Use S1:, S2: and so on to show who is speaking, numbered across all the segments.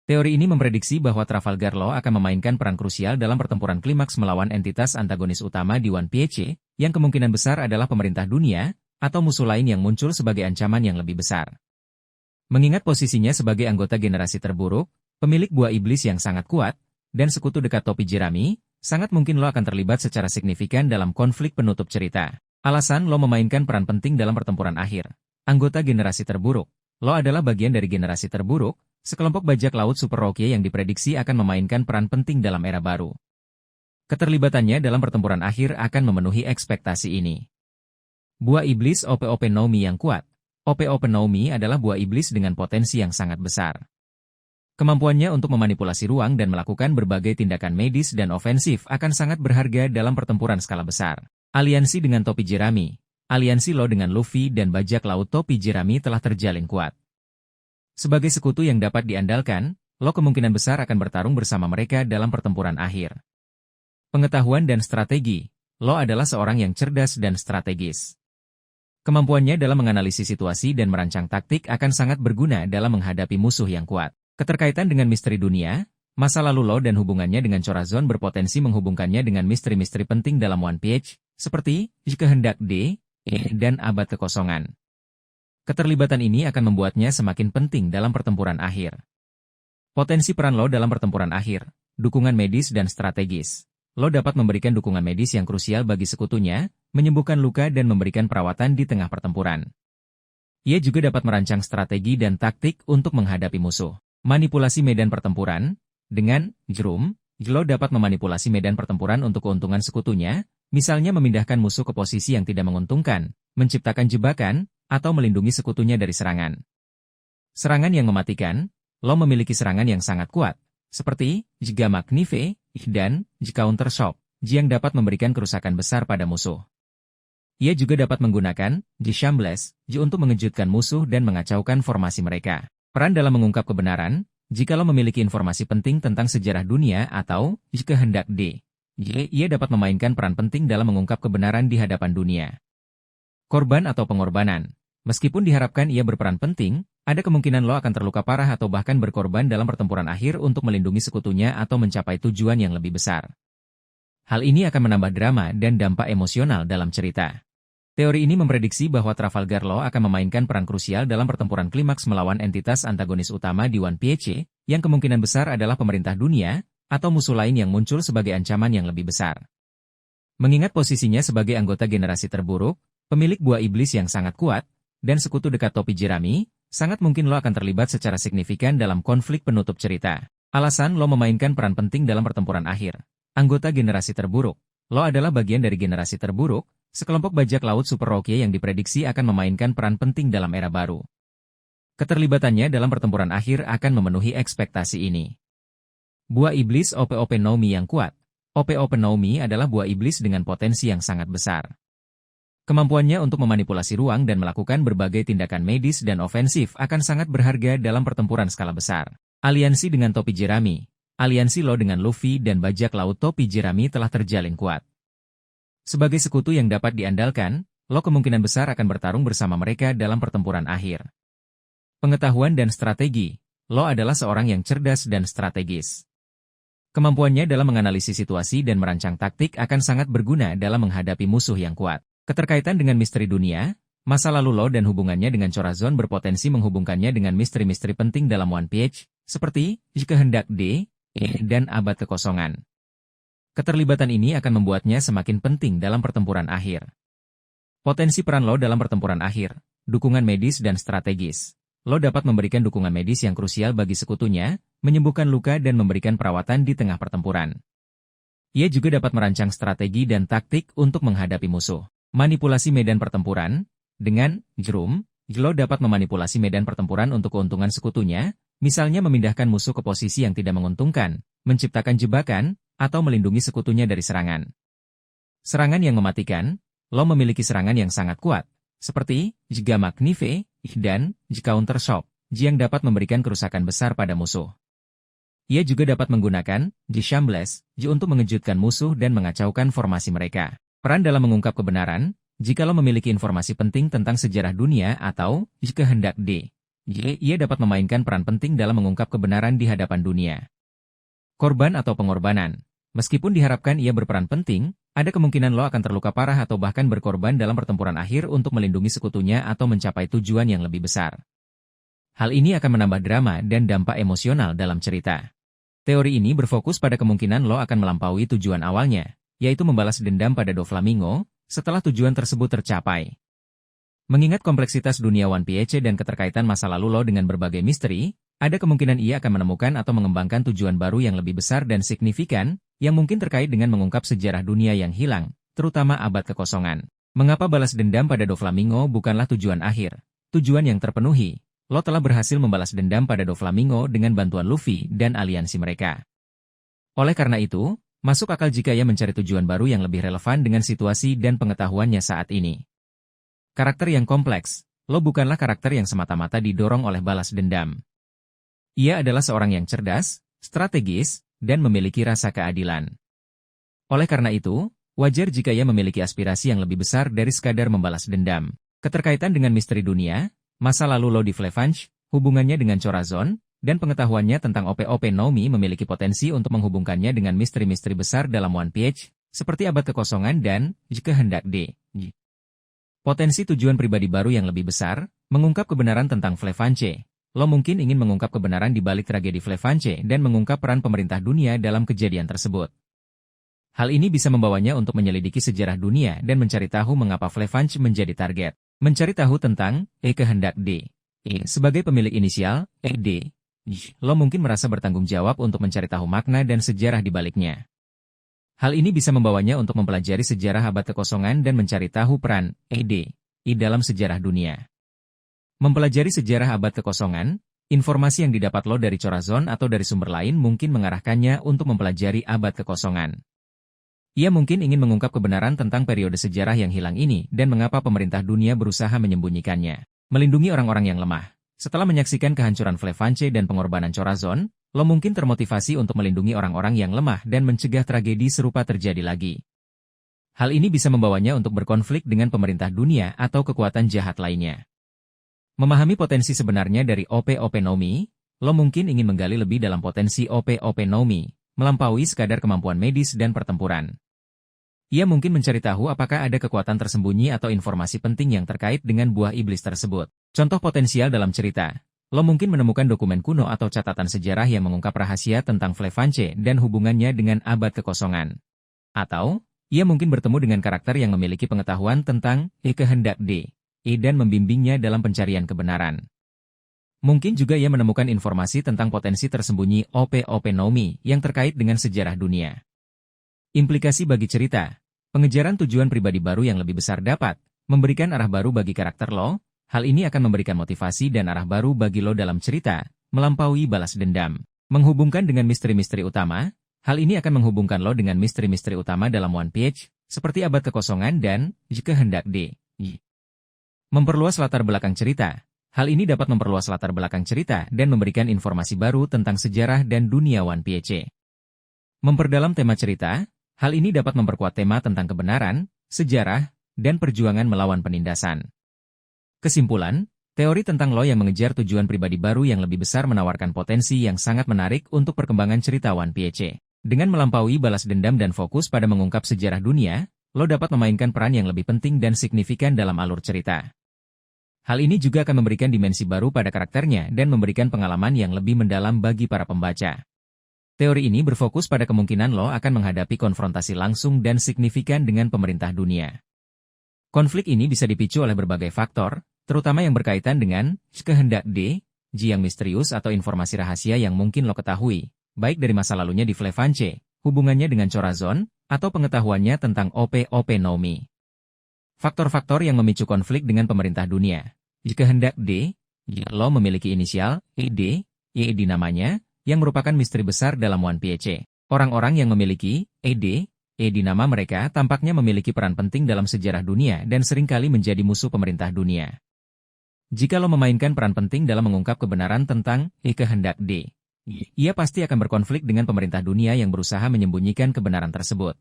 S1: Teori ini memprediksi bahwa Trafalgar Law akan memainkan peran krusial dalam pertempuran klimaks melawan entitas antagonis utama di One Piece, yang kemungkinan besar adalah pemerintah dunia, atau musuh lain yang muncul sebagai ancaman yang lebih besar. Mengingat posisinya sebagai anggota generasi terburuk, pemilik buah iblis yang sangat kuat, dan sekutu dekat topi jerami, sangat mungkin Law akan terlibat secara signifikan dalam konflik penutup cerita. Alasan Law memainkan peran penting dalam pertempuran akhir. Anggota generasi terburuk. Law adalah bagian dari generasi terburuk, sekelompok bajak laut Super Rookie yang diprediksi akan memainkan peran penting dalam era baru. Keterlibatannya dalam pertempuran akhir akan memenuhi ekspektasi ini. Buah iblis OP-OP Nomi yang kuat. OP-OP Nomi adalah buah iblis dengan potensi yang sangat besar. Kemampuannya untuk memanipulasi ruang dan melakukan berbagai tindakan medis dan ofensif akan sangat berharga dalam pertempuran skala besar. Aliansi dengan topi jerami. Aliansi Law dengan Luffy dan bajak laut topi jerami telah terjalin kuat. Sebagai sekutu yang dapat diandalkan, Law kemungkinan besar akan bertarung bersama mereka dalam pertempuran akhir. Pengetahuan dan strategi. Law adalah seorang yang cerdas dan strategis. Kemampuannya dalam menganalisis situasi dan merancang taktik akan sangat berguna dalam menghadapi musuh yang kuat. Keterkaitan dengan misteri dunia, masa lalu Law dan hubungannya dengan Corazon berpotensi menghubungkannya dengan misteri-misteri penting dalam One Piece, seperti Kehendak D, dan Abad Kekosongan. Keterlibatan ini akan membuatnya semakin penting dalam pertempuran akhir. Potensi peran Law dalam pertempuran akhir, dukungan medis dan strategis. Law dapat memberikan dukungan medis yang krusial bagi sekutunya, menyembuhkan luka dan memberikan perawatan di tengah pertempuran. Ia juga dapat merancang strategi dan taktik untuk menghadapi musuh. Manipulasi medan pertempuran. Dengan Jerum, Law dapat memanipulasi medan pertempuran untuk keuntungan sekutunya, misalnya memindahkan musuh ke posisi yang tidak menguntungkan, menciptakan jebakan, atau melindungi sekutunya dari serangan. Serangan yang mematikan. Law memiliki serangan yang sangat kuat, seperti Jga Magnife dan Counter Shock, yang dapat memberikan kerusakan besar pada musuh. Ia juga dapat menggunakan Shambles untuk mengejutkan musuh dan mengacaukan formasi mereka. Peran dalam mengungkap kebenaran. Jika Law memiliki informasi penting tentang sejarah dunia atau Kehendak D, ia dapat memainkan peran penting dalam mengungkap kebenaran di hadapan dunia. Korban atau pengorbanan. Meskipun diharapkan ia berperan penting, ada kemungkinan Law akan terluka parah atau bahkan berkorban dalam pertempuran akhir untuk melindungi sekutunya atau mencapai tujuan yang lebih besar. Hal ini akan menambah drama dan dampak emosional dalam cerita. Teori ini memprediksi bahwa Trafalgar Law akan memainkan peran krusial dalam pertempuran klimaks melawan entitas antagonis utama di One Piece, yang kemungkinan besar adalah pemerintah dunia, atau musuh lain yang muncul sebagai ancaman yang lebih besar. Mengingat posisinya sebagai anggota generasi terburuk, pemilik buah iblis yang sangat kuat, dan sekutu dekat topi jerami, sangat mungkin Law akan terlibat secara signifikan dalam konflik penutup cerita. Alasan Law memainkan peran penting dalam pertempuran akhir. Anggota generasi terburuk. Law adalah bagian dari generasi terburuk, sekelompok bajak laut Super Rookie yang diprediksi akan memainkan peran penting dalam era baru. Keterlibatannya dalam pertempuran akhir akan memenuhi ekspektasi ini. Buah iblis OP-OP Nomi yang kuat. OP-OP Nomi adalah buah iblis dengan potensi yang sangat besar. Kemampuannya untuk memanipulasi ruang dan melakukan berbagai tindakan medis dan ofensif akan sangat berharga dalam pertempuran skala besar. Aliansi dengan topi jerami. Aliansi Law dengan Luffy dan bajak laut topi jerami telah terjalin kuat. Sebagai sekutu yang dapat diandalkan, Law kemungkinan besar akan bertarung bersama mereka dalam pertempuran akhir. Pengetahuan dan strategi. Law adalah seorang yang cerdas dan strategis. Kemampuannya dalam menganalisis situasi dan merancang taktik akan sangat berguna dalam menghadapi musuh yang kuat. Keterkaitan dengan misteri dunia, masa lalu Law dan hubungannya dengan Corazon berpotensi menghubungkannya dengan misteri-misteri penting dalam One Piece, seperti Kehendak D, dan Abad Kekosongan. Keterlibatan ini akan membuatnya semakin penting dalam pertempuran akhir. Potensi peran Law dalam pertempuran akhir, dukungan medis dan strategis. Law dapat memberikan dukungan medis yang krusial bagi sekutunya, menyembuhkan luka dan memberikan perawatan di tengah pertempuran. Ia juga dapat merancang strategi dan taktik untuk menghadapi musuh. Manipulasi medan pertempuran. Dengan Jerum, Law dapat memanipulasi medan pertempuran untuk keuntungan sekutunya, misalnya memindahkan musuh ke posisi yang tidak menguntungkan, menciptakan jebakan, atau melindungi sekutunya dari serangan. Serangan yang mematikan. Law memiliki serangan yang sangat kuat, seperti Jga Magnife dan Counter Shock, yang dapat memberikan kerusakan besar pada musuh. Ia juga dapat menggunakan Shambles untuk mengejutkan musuh dan mengacaukan formasi mereka. Peran dalam mengungkap kebenaran. Jika Law memiliki informasi penting tentang sejarah dunia atau Kehendak D, Ia dapat memainkan peran penting dalam mengungkap kebenaran di hadapan dunia. Korban atau pengorbanan. Meskipun diharapkan ia berperan penting, ada kemungkinan lo akan terluka parah atau bahkan berkorban dalam pertempuran akhir untuk melindungi sekutunya atau mencapai tujuan yang lebih besar. Hal ini akan menambah drama dan dampak emosional dalam cerita. Teori ini berfokus pada kemungkinan lo akan melampaui tujuan awalnya, yaitu membalas dendam pada Doflamingo, setelah tujuan tersebut tercapai. Mengingat kompleksitas dunia One Piece dan keterkaitan masa lalu lo dengan berbagai misteri, ada kemungkinan ia akan menemukan atau mengembangkan tujuan baru yang lebih besar dan signifikan, yang mungkin terkait dengan mengungkap sejarah dunia yang hilang, terutama abad kekosongan. Mengapa balas dendam pada Doflamingo bukanlah tujuan akhir? Tujuan yang terpenuhi. Lo telah berhasil membalas dendam pada Doflamingo dengan bantuan Luffy dan aliansi mereka. Oleh karena itu, masuk akal jika ia mencari tujuan baru yang lebih relevan dengan situasi dan pengetahuannya saat ini. Karakter yang kompleks. Lo bukanlah karakter yang semata-mata didorong oleh balas dendam. Ia adalah seorang yang cerdas, strategis, dan memiliki rasa keadilan. Oleh karena itu, wajar jika ia memiliki aspirasi yang lebih besar dari sekadar membalas dendam. Keterkaitan dengan misteri dunia, masa lalu lo di Flefange, hubungannya dengan Chorazon, dan pengetahuannya tentang OP-OP Nomi memiliki potensi untuk menghubungkannya dengan misteri-misteri besar dalam One Piece, seperti abad kekosongan dan kehendak D. Potensi tujuan pribadi baru yang lebih besar, mengungkap kebenaran tentang Flefange. Lo mungkin ingin mengungkap kebenaran di balik tragedi Flefange dan mengungkap peran pemerintah dunia dalam kejadian tersebut. Hal ini bisa membawanya untuk menyelidiki sejarah dunia dan mencari tahu mengapa Flefange menjadi target. Mencari tahu tentang kehendak D. Sebagai pemilik inisial, D. Lo mungkin merasa bertanggung jawab untuk mencari tahu makna dan sejarah di baliknya. Hal ini bisa membawanya untuk mempelajari sejarah abad kekosongan dan mencari tahu peran D dalam sejarah dunia. Mempelajari sejarah abad kekosongan, informasi yang didapat lo dari Chorazon atau dari sumber lain mungkin mengarahkannya untuk mempelajari abad kekosongan. Ia mungkin ingin mengungkap kebenaran tentang periode sejarah yang hilang ini dan mengapa pemerintah dunia berusaha menyembunyikannya. Melindungi orang-orang yang lemah. Setelah menyaksikan kehancuran Flefange dan pengorbanan Chorazon, lo mungkin termotivasi untuk melindungi orang-orang yang lemah dan mencegah tragedi serupa terjadi lagi. Hal ini bisa membawanya untuk berkonflik dengan pemerintah dunia atau kekuatan jahat lainnya. Memahami potensi sebenarnya dari OP-OP Nomi, lo mungkin ingin menggali lebih dalam potensi OP-OP Nomi, melampaui sekadar kemampuan medis dan pertempuran. Ia mungkin mencari tahu apakah ada kekuatan tersembunyi atau informasi penting yang terkait dengan buah iblis tersebut. Contoh potensial dalam cerita. Lo mungkin menemukan dokumen kuno atau catatan sejarah yang mengungkap rahasia tentang Flefange dan hubungannya dengan abad kekosongan. Atau, ia mungkin bertemu dengan karakter yang memiliki pengetahuan tentang kehendak D dan membimbingnya dalam pencarian kebenaran. Mungkin juga ia menemukan informasi tentang potensi tersembunyi OP-OP Nomi yang terkait dengan sejarah dunia. Implikasi bagi cerita. Pengejaran tujuan pribadi baru yang lebih besar dapat memberikan arah baru bagi karakter lo. Hal ini akan memberikan motivasi dan arah baru bagi lo dalam cerita, melampaui balas dendam. Menghubungkan dengan misteri-misteri utama, hal ini akan menghubungkan lo dengan misteri-misteri utama dalam One Piece, seperti abad kekosongan dan kehendak D. Memperluas latar belakang cerita. Hal ini dapat memperluas latar belakang cerita dan memberikan informasi baru tentang sejarah dan dunia One Piece. Memperdalam tema cerita, hal ini dapat memperkuat tema tentang kebenaran, sejarah, dan perjuangan melawan penindasan. Kesimpulan, teori tentang lo yang mengejar tujuan pribadi baru yang lebih besar menawarkan potensi yang sangat menarik untuk perkembangan cerita One Piece. Dengan melampaui balas dendam dan fokus pada mengungkap sejarah dunia, lo dapat memainkan peran yang lebih penting dan signifikan dalam alur cerita. Hal ini juga akan memberikan dimensi baru pada karakternya dan memberikan pengalaman yang lebih mendalam bagi para pembaca. Teori ini berfokus pada kemungkinan lo akan menghadapi konfrontasi langsung dan signifikan dengan pemerintah dunia. Konflik ini bisa dipicu oleh berbagai faktor, terutama yang berkaitan dengan kehendak D, yang misterius atau informasi rahasia yang mungkin lo ketahui, baik dari masa lalunya di Flefange, hubungannya dengan Chorazon, atau pengetahuannya tentang OP-OP Nomi. Faktor-faktor yang memicu konflik dengan pemerintah dunia. Kehendak D, lo memiliki inisial ED namanya, yang merupakan misteri besar dalam One Piece. Orang-orang yang memiliki ED nama mereka tampaknya memiliki peran penting dalam sejarah dunia dan seringkali menjadi musuh pemerintah dunia. Jika lo memainkan peran penting dalam mengungkap kebenaran tentang kehendak D, ia pasti akan berkonflik dengan pemerintah dunia yang berusaha menyembunyikan kebenaran tersebut.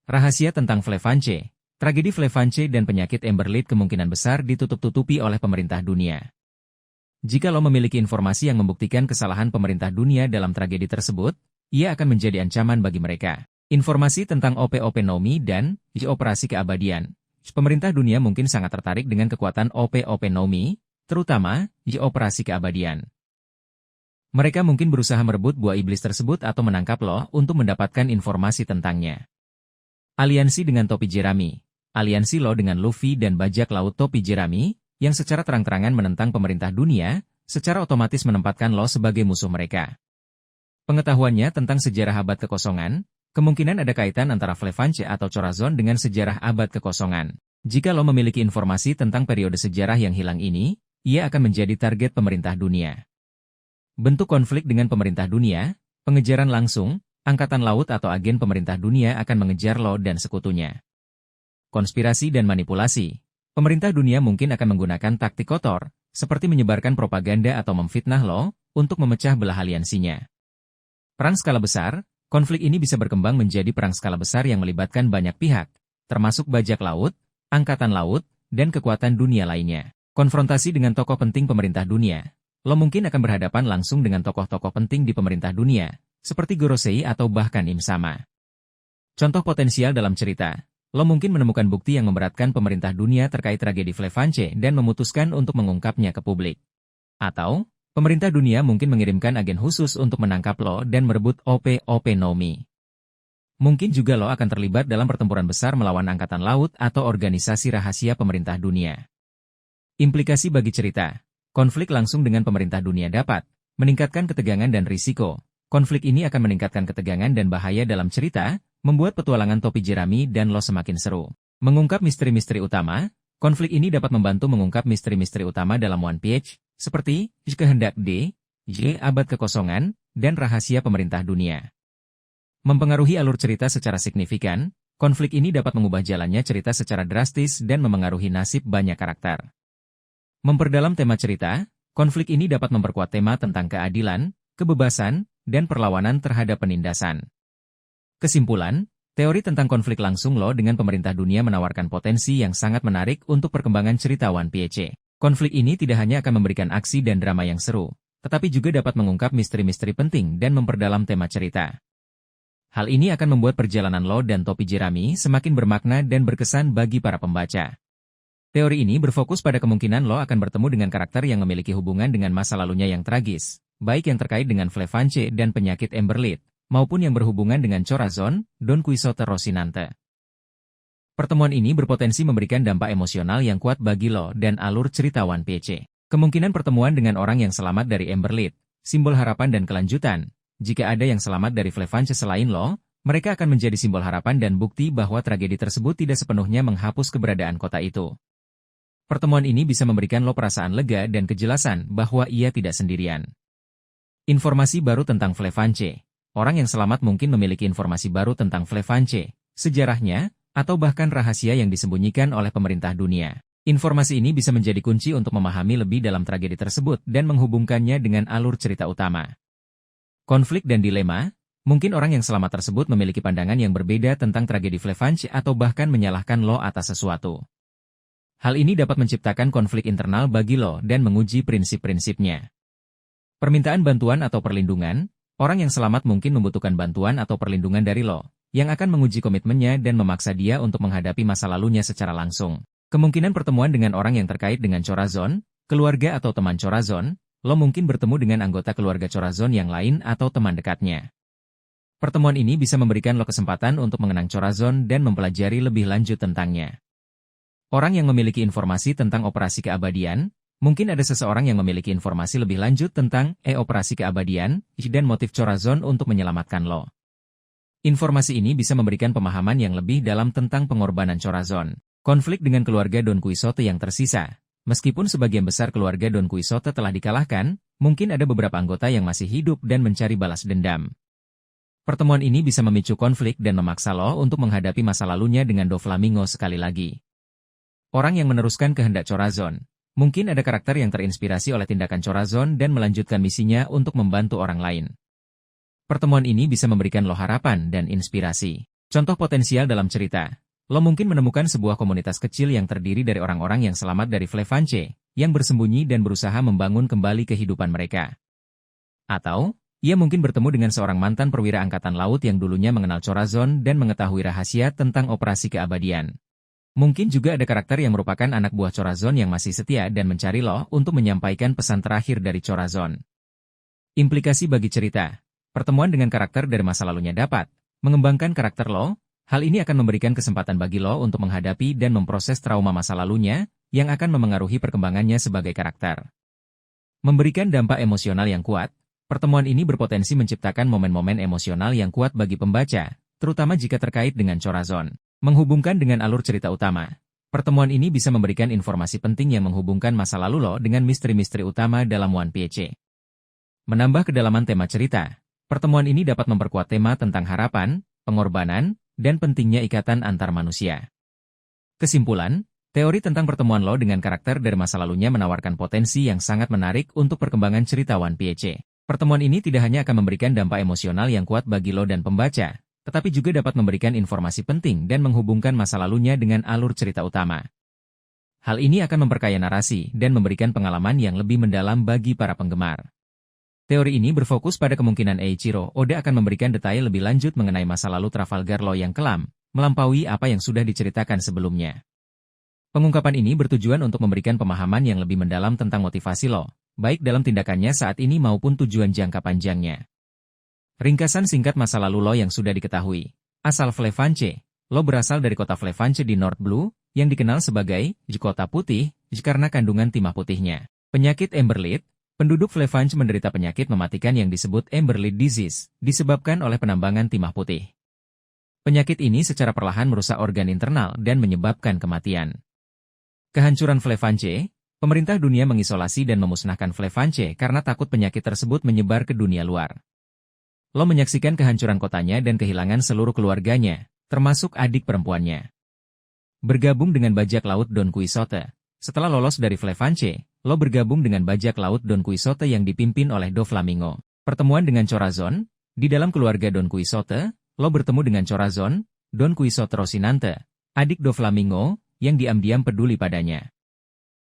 S1: Rahasia tentang Flefange. Tragedi Flefange dan penyakit Emberlit kemungkinan besar ditutup-tutupi oleh pemerintah dunia. Jika lo memiliki informasi yang membuktikan kesalahan pemerintah dunia dalam tragedi tersebut, ia akan menjadi ancaman bagi mereka. Informasi tentang OP-OP Nomi dan operasi keabadian. Pemerintah dunia mungkin sangat tertarik dengan kekuatan OP-OP Nomi, terutama operasi keabadian. Mereka mungkin berusaha merebut buah iblis tersebut atau menangkap lo untuk mendapatkan informasi tentangnya. Aliansi dengan topi jerami. Aliansi lo dengan Luffy dan bajak laut topi jerami, yang secara terang-terangan menentang pemerintah dunia, secara otomatis menempatkan lo sebagai musuh mereka. Pengetahuannya tentang sejarah abad kekosongan, kemungkinan ada kaitan antara Flefanche atau Chorazon dengan sejarah abad kekosongan. Jika lo memiliki informasi tentang periode sejarah yang hilang ini, ia akan menjadi target pemerintah dunia. Bentuk konflik dengan pemerintah dunia, pengejaran langsung, angkatan laut atau agen pemerintah dunia akan mengejar lo dan sekutunya. Konspirasi dan manipulasi. Pemerintah dunia mungkin akan menggunakan taktik kotor, seperti menyebarkan propaganda atau memfitnah lo, untuk memecah belah aliansinya. Perang skala besar, konflik ini bisa berkembang menjadi perang skala besar yang melibatkan banyak pihak, termasuk bajak laut, angkatan laut, dan kekuatan dunia lainnya. Konfrontasi dengan tokoh penting pemerintah dunia. Lo mungkin akan berhadapan langsung dengan tokoh-tokoh penting di pemerintah dunia, seperti Gorosei atau bahkan Im Sama. Contoh potensial dalam cerita. Lo mungkin menemukan bukti yang memberatkan pemerintah dunia terkait tragedi Flefanche dan memutuskan untuk mengungkapnya ke publik. Atau, pemerintah dunia mungkin mengirimkan agen khusus untuk menangkap lo dan merebut OP-OP Nomi. Mungkin juga lo akan terlibat dalam pertempuran besar melawan angkatan laut atau organisasi rahasia pemerintah dunia. Implikasi bagi cerita. Konflik langsung dengan pemerintah dunia dapat meningkatkan ketegangan dan risiko. Konflik ini akan meningkatkan ketegangan dan bahaya dalam cerita, membuat petualangan topi jerami dan lo semakin seru. Mengungkap misteri-misteri utama, konflik ini dapat membantu mengungkap misteri-misteri utama dalam One Piece, seperti kehendak D, abad kekosongan, dan rahasia pemerintah dunia. Mempengaruhi alur cerita secara signifikan, konflik ini dapat mengubah jalannya cerita secara drastis dan memengaruhi nasib banyak karakter. Memperdalam tema cerita, konflik ini dapat memperkuat tema tentang keadilan, kebebasan, dan perlawanan terhadap penindasan. Kesimpulan, teori tentang konflik langsung lo dengan pemerintah dunia menawarkan potensi yang sangat menarik untuk perkembangan cerita One Piece. Konflik ini tidak hanya akan memberikan aksi dan drama yang seru, tetapi juga dapat mengungkap misteri-misteri penting dan memperdalam tema cerita. Hal ini akan membuat perjalanan lo dan topi jerami semakin bermakna dan berkesan bagi para pembaca. Teori ini berfokus pada kemungkinan lo akan bertemu dengan karakter yang memiliki hubungan dengan masa lalunya yang tragis, baik yang terkait dengan Flefanche dan penyakit Emberlit, maupun yang berhubungan dengan Chorazon, Don Quixote Rocinante. Pertemuan ini berpotensi memberikan dampak emosional yang kuat bagi lo dan alur cerita One Piece. Kemungkinan pertemuan dengan orang yang selamat dari Emberlit, simbol harapan dan kelanjutan. Jika ada yang selamat dari Flefanche selain lo, mereka akan menjadi simbol harapan dan bukti bahwa tragedi tersebut tidak sepenuhnya menghapus keberadaan kota itu. Pertemuan ini bisa memberikan lo perasaan lega dan kejelasan bahwa ia tidak sendirian. Informasi baru tentang Flefanche. Orang yang selamat mungkin memiliki informasi baru tentang Flefanche, sejarahnya, atau bahkan rahasia yang disembunyikan oleh pemerintah dunia. Informasi ini bisa menjadi kunci untuk memahami lebih dalam tragedi tersebut dan menghubungkannya dengan alur cerita utama. Konflik dan dilema, mungkin orang yang selamat tersebut memiliki pandangan yang berbeda tentang tragedi Flefanche atau bahkan menyalahkan lo atas sesuatu. Hal ini dapat menciptakan konflik internal bagi lo dan menguji prinsip-prinsipnya. Permintaan bantuan atau perlindungan. Orang yang selamat mungkin membutuhkan bantuan atau perlindungan dari lo, yang akan menguji komitmennya dan memaksa dia untuk menghadapi masa lalunya secara langsung. Kemungkinan pertemuan dengan orang yang terkait dengan Chorazon, keluarga atau teman Chorazon, lo mungkin bertemu dengan anggota keluarga Chorazon yang lain atau teman dekatnya. Pertemuan ini bisa memberikan lo kesempatan untuk mengenang Chorazon dan mempelajari lebih lanjut tentangnya. Orang yang memiliki informasi tentang operasi keabadian, mungkin ada seseorang yang memiliki informasi lebih lanjut tentang operasi keabadian dan motif Chorazon untuk menyelamatkan lo. Informasi ini bisa memberikan pemahaman yang lebih dalam tentang pengorbanan Chorazon. Konflik dengan keluarga Don Quixote yang tersisa. Meskipun sebagian besar keluarga Don Quixote telah dikalahkan, mungkin ada beberapa anggota yang masih hidup dan mencari balas dendam. Pertemuan ini bisa memicu konflik dan memaksa lo untuk menghadapi masa lalunya dengan Doflamingo sekali lagi. Orang yang meneruskan kehendak Chorazon. Mungkin ada karakter yang terinspirasi oleh tindakan Chorazon dan melanjutkan misinya untuk membantu orang lain. Pertemuan ini bisa memberikan lo harapan dan inspirasi. Contoh potensial dalam cerita. Lo mungkin menemukan sebuah komunitas kecil yang terdiri dari orang-orang yang selamat dari Flefanche, yang bersembunyi dan berusaha membangun kembali kehidupan mereka. Atau, ia mungkin bertemu dengan seorang mantan perwira angkatan laut yang dulunya mengenal Chorazon dan mengetahui rahasia tentang operasi keabadian. Mungkin juga ada karakter yang merupakan anak buah Chorazon yang masih setia dan mencari Law untuk menyampaikan pesan terakhir dari Chorazon. Implikasi bagi cerita. Pertemuan dengan karakter dari masa lalunya dapat mengembangkan karakter Law. Hal ini akan memberikan kesempatan bagi Law untuk menghadapi dan memproses trauma masa lalunya yang akan memengaruhi perkembangannya sebagai karakter. Memberikan dampak emosional yang kuat. Pertemuan ini berpotensi menciptakan momen-momen emosional yang kuat bagi pembaca, terutama jika terkait dengan Chorazon. Menghubungkan dengan alur cerita utama. Pertemuan ini bisa memberikan informasi penting yang menghubungkan masa lalu Law dengan misteri-misteri utama dalam One Piece. Menambah kedalaman tema cerita. Pertemuan ini dapat memperkuat tema tentang harapan, pengorbanan, dan pentingnya ikatan antar manusia. Kesimpulan, teori tentang pertemuan Law dengan karakter dari masa lalunya menawarkan potensi yang sangat menarik untuk perkembangan cerita One Piece. Pertemuan ini tidak hanya akan memberikan dampak emosional yang kuat bagi Law dan pembaca, tetapi juga dapat memberikan informasi penting dan menghubungkan masa lalunya dengan alur cerita utama. Hal ini akan memperkaya narasi dan memberikan pengalaman yang lebih mendalam bagi para penggemar. Teori ini berfokus pada kemungkinan Eiichiro Oda akan memberikan detail lebih lanjut mengenai masa lalu Trafalgar Law yang kelam, melampaui apa yang sudah diceritakan sebelumnya. Pengungkapan ini bertujuan untuk memberikan pemahaman yang lebih mendalam tentang motivasi Law, baik dalam tindakannya saat ini maupun tujuan jangka panjangnya. Ringkasan singkat masa lalu Law yang sudah diketahui. Asal Flefanche. Law berasal dari kota Flefanche di North Blue, yang dikenal sebagai kota putih, karena kandungan timah putihnya. Penyakit Emberlid. Penduduk Flefanche menderita penyakit mematikan yang disebut Emberlid Disease, disebabkan oleh penambangan timah putih. Penyakit ini secara perlahan merusak organ internal dan menyebabkan kematian. Kehancuran Flefanche. Pemerintah dunia mengisolasi dan memusnahkan Flefanche karena takut penyakit tersebut menyebar ke dunia luar. Law menyaksikan kehancuran kotanya dan kehilangan seluruh keluarganya, termasuk adik perempuannya. Bergabung dengan bajak laut Don Quixote. Setelah lolos dari Flefanche, Law bergabung dengan bajak laut Don Quixote yang dipimpin oleh Doflamingo. Pertemuan dengan Chorazon. Di dalam keluarga Don Quixote, Law bertemu dengan Chorazon, Don Quixote Rocinante, adik Doflamingo, yang diam-diam peduli padanya.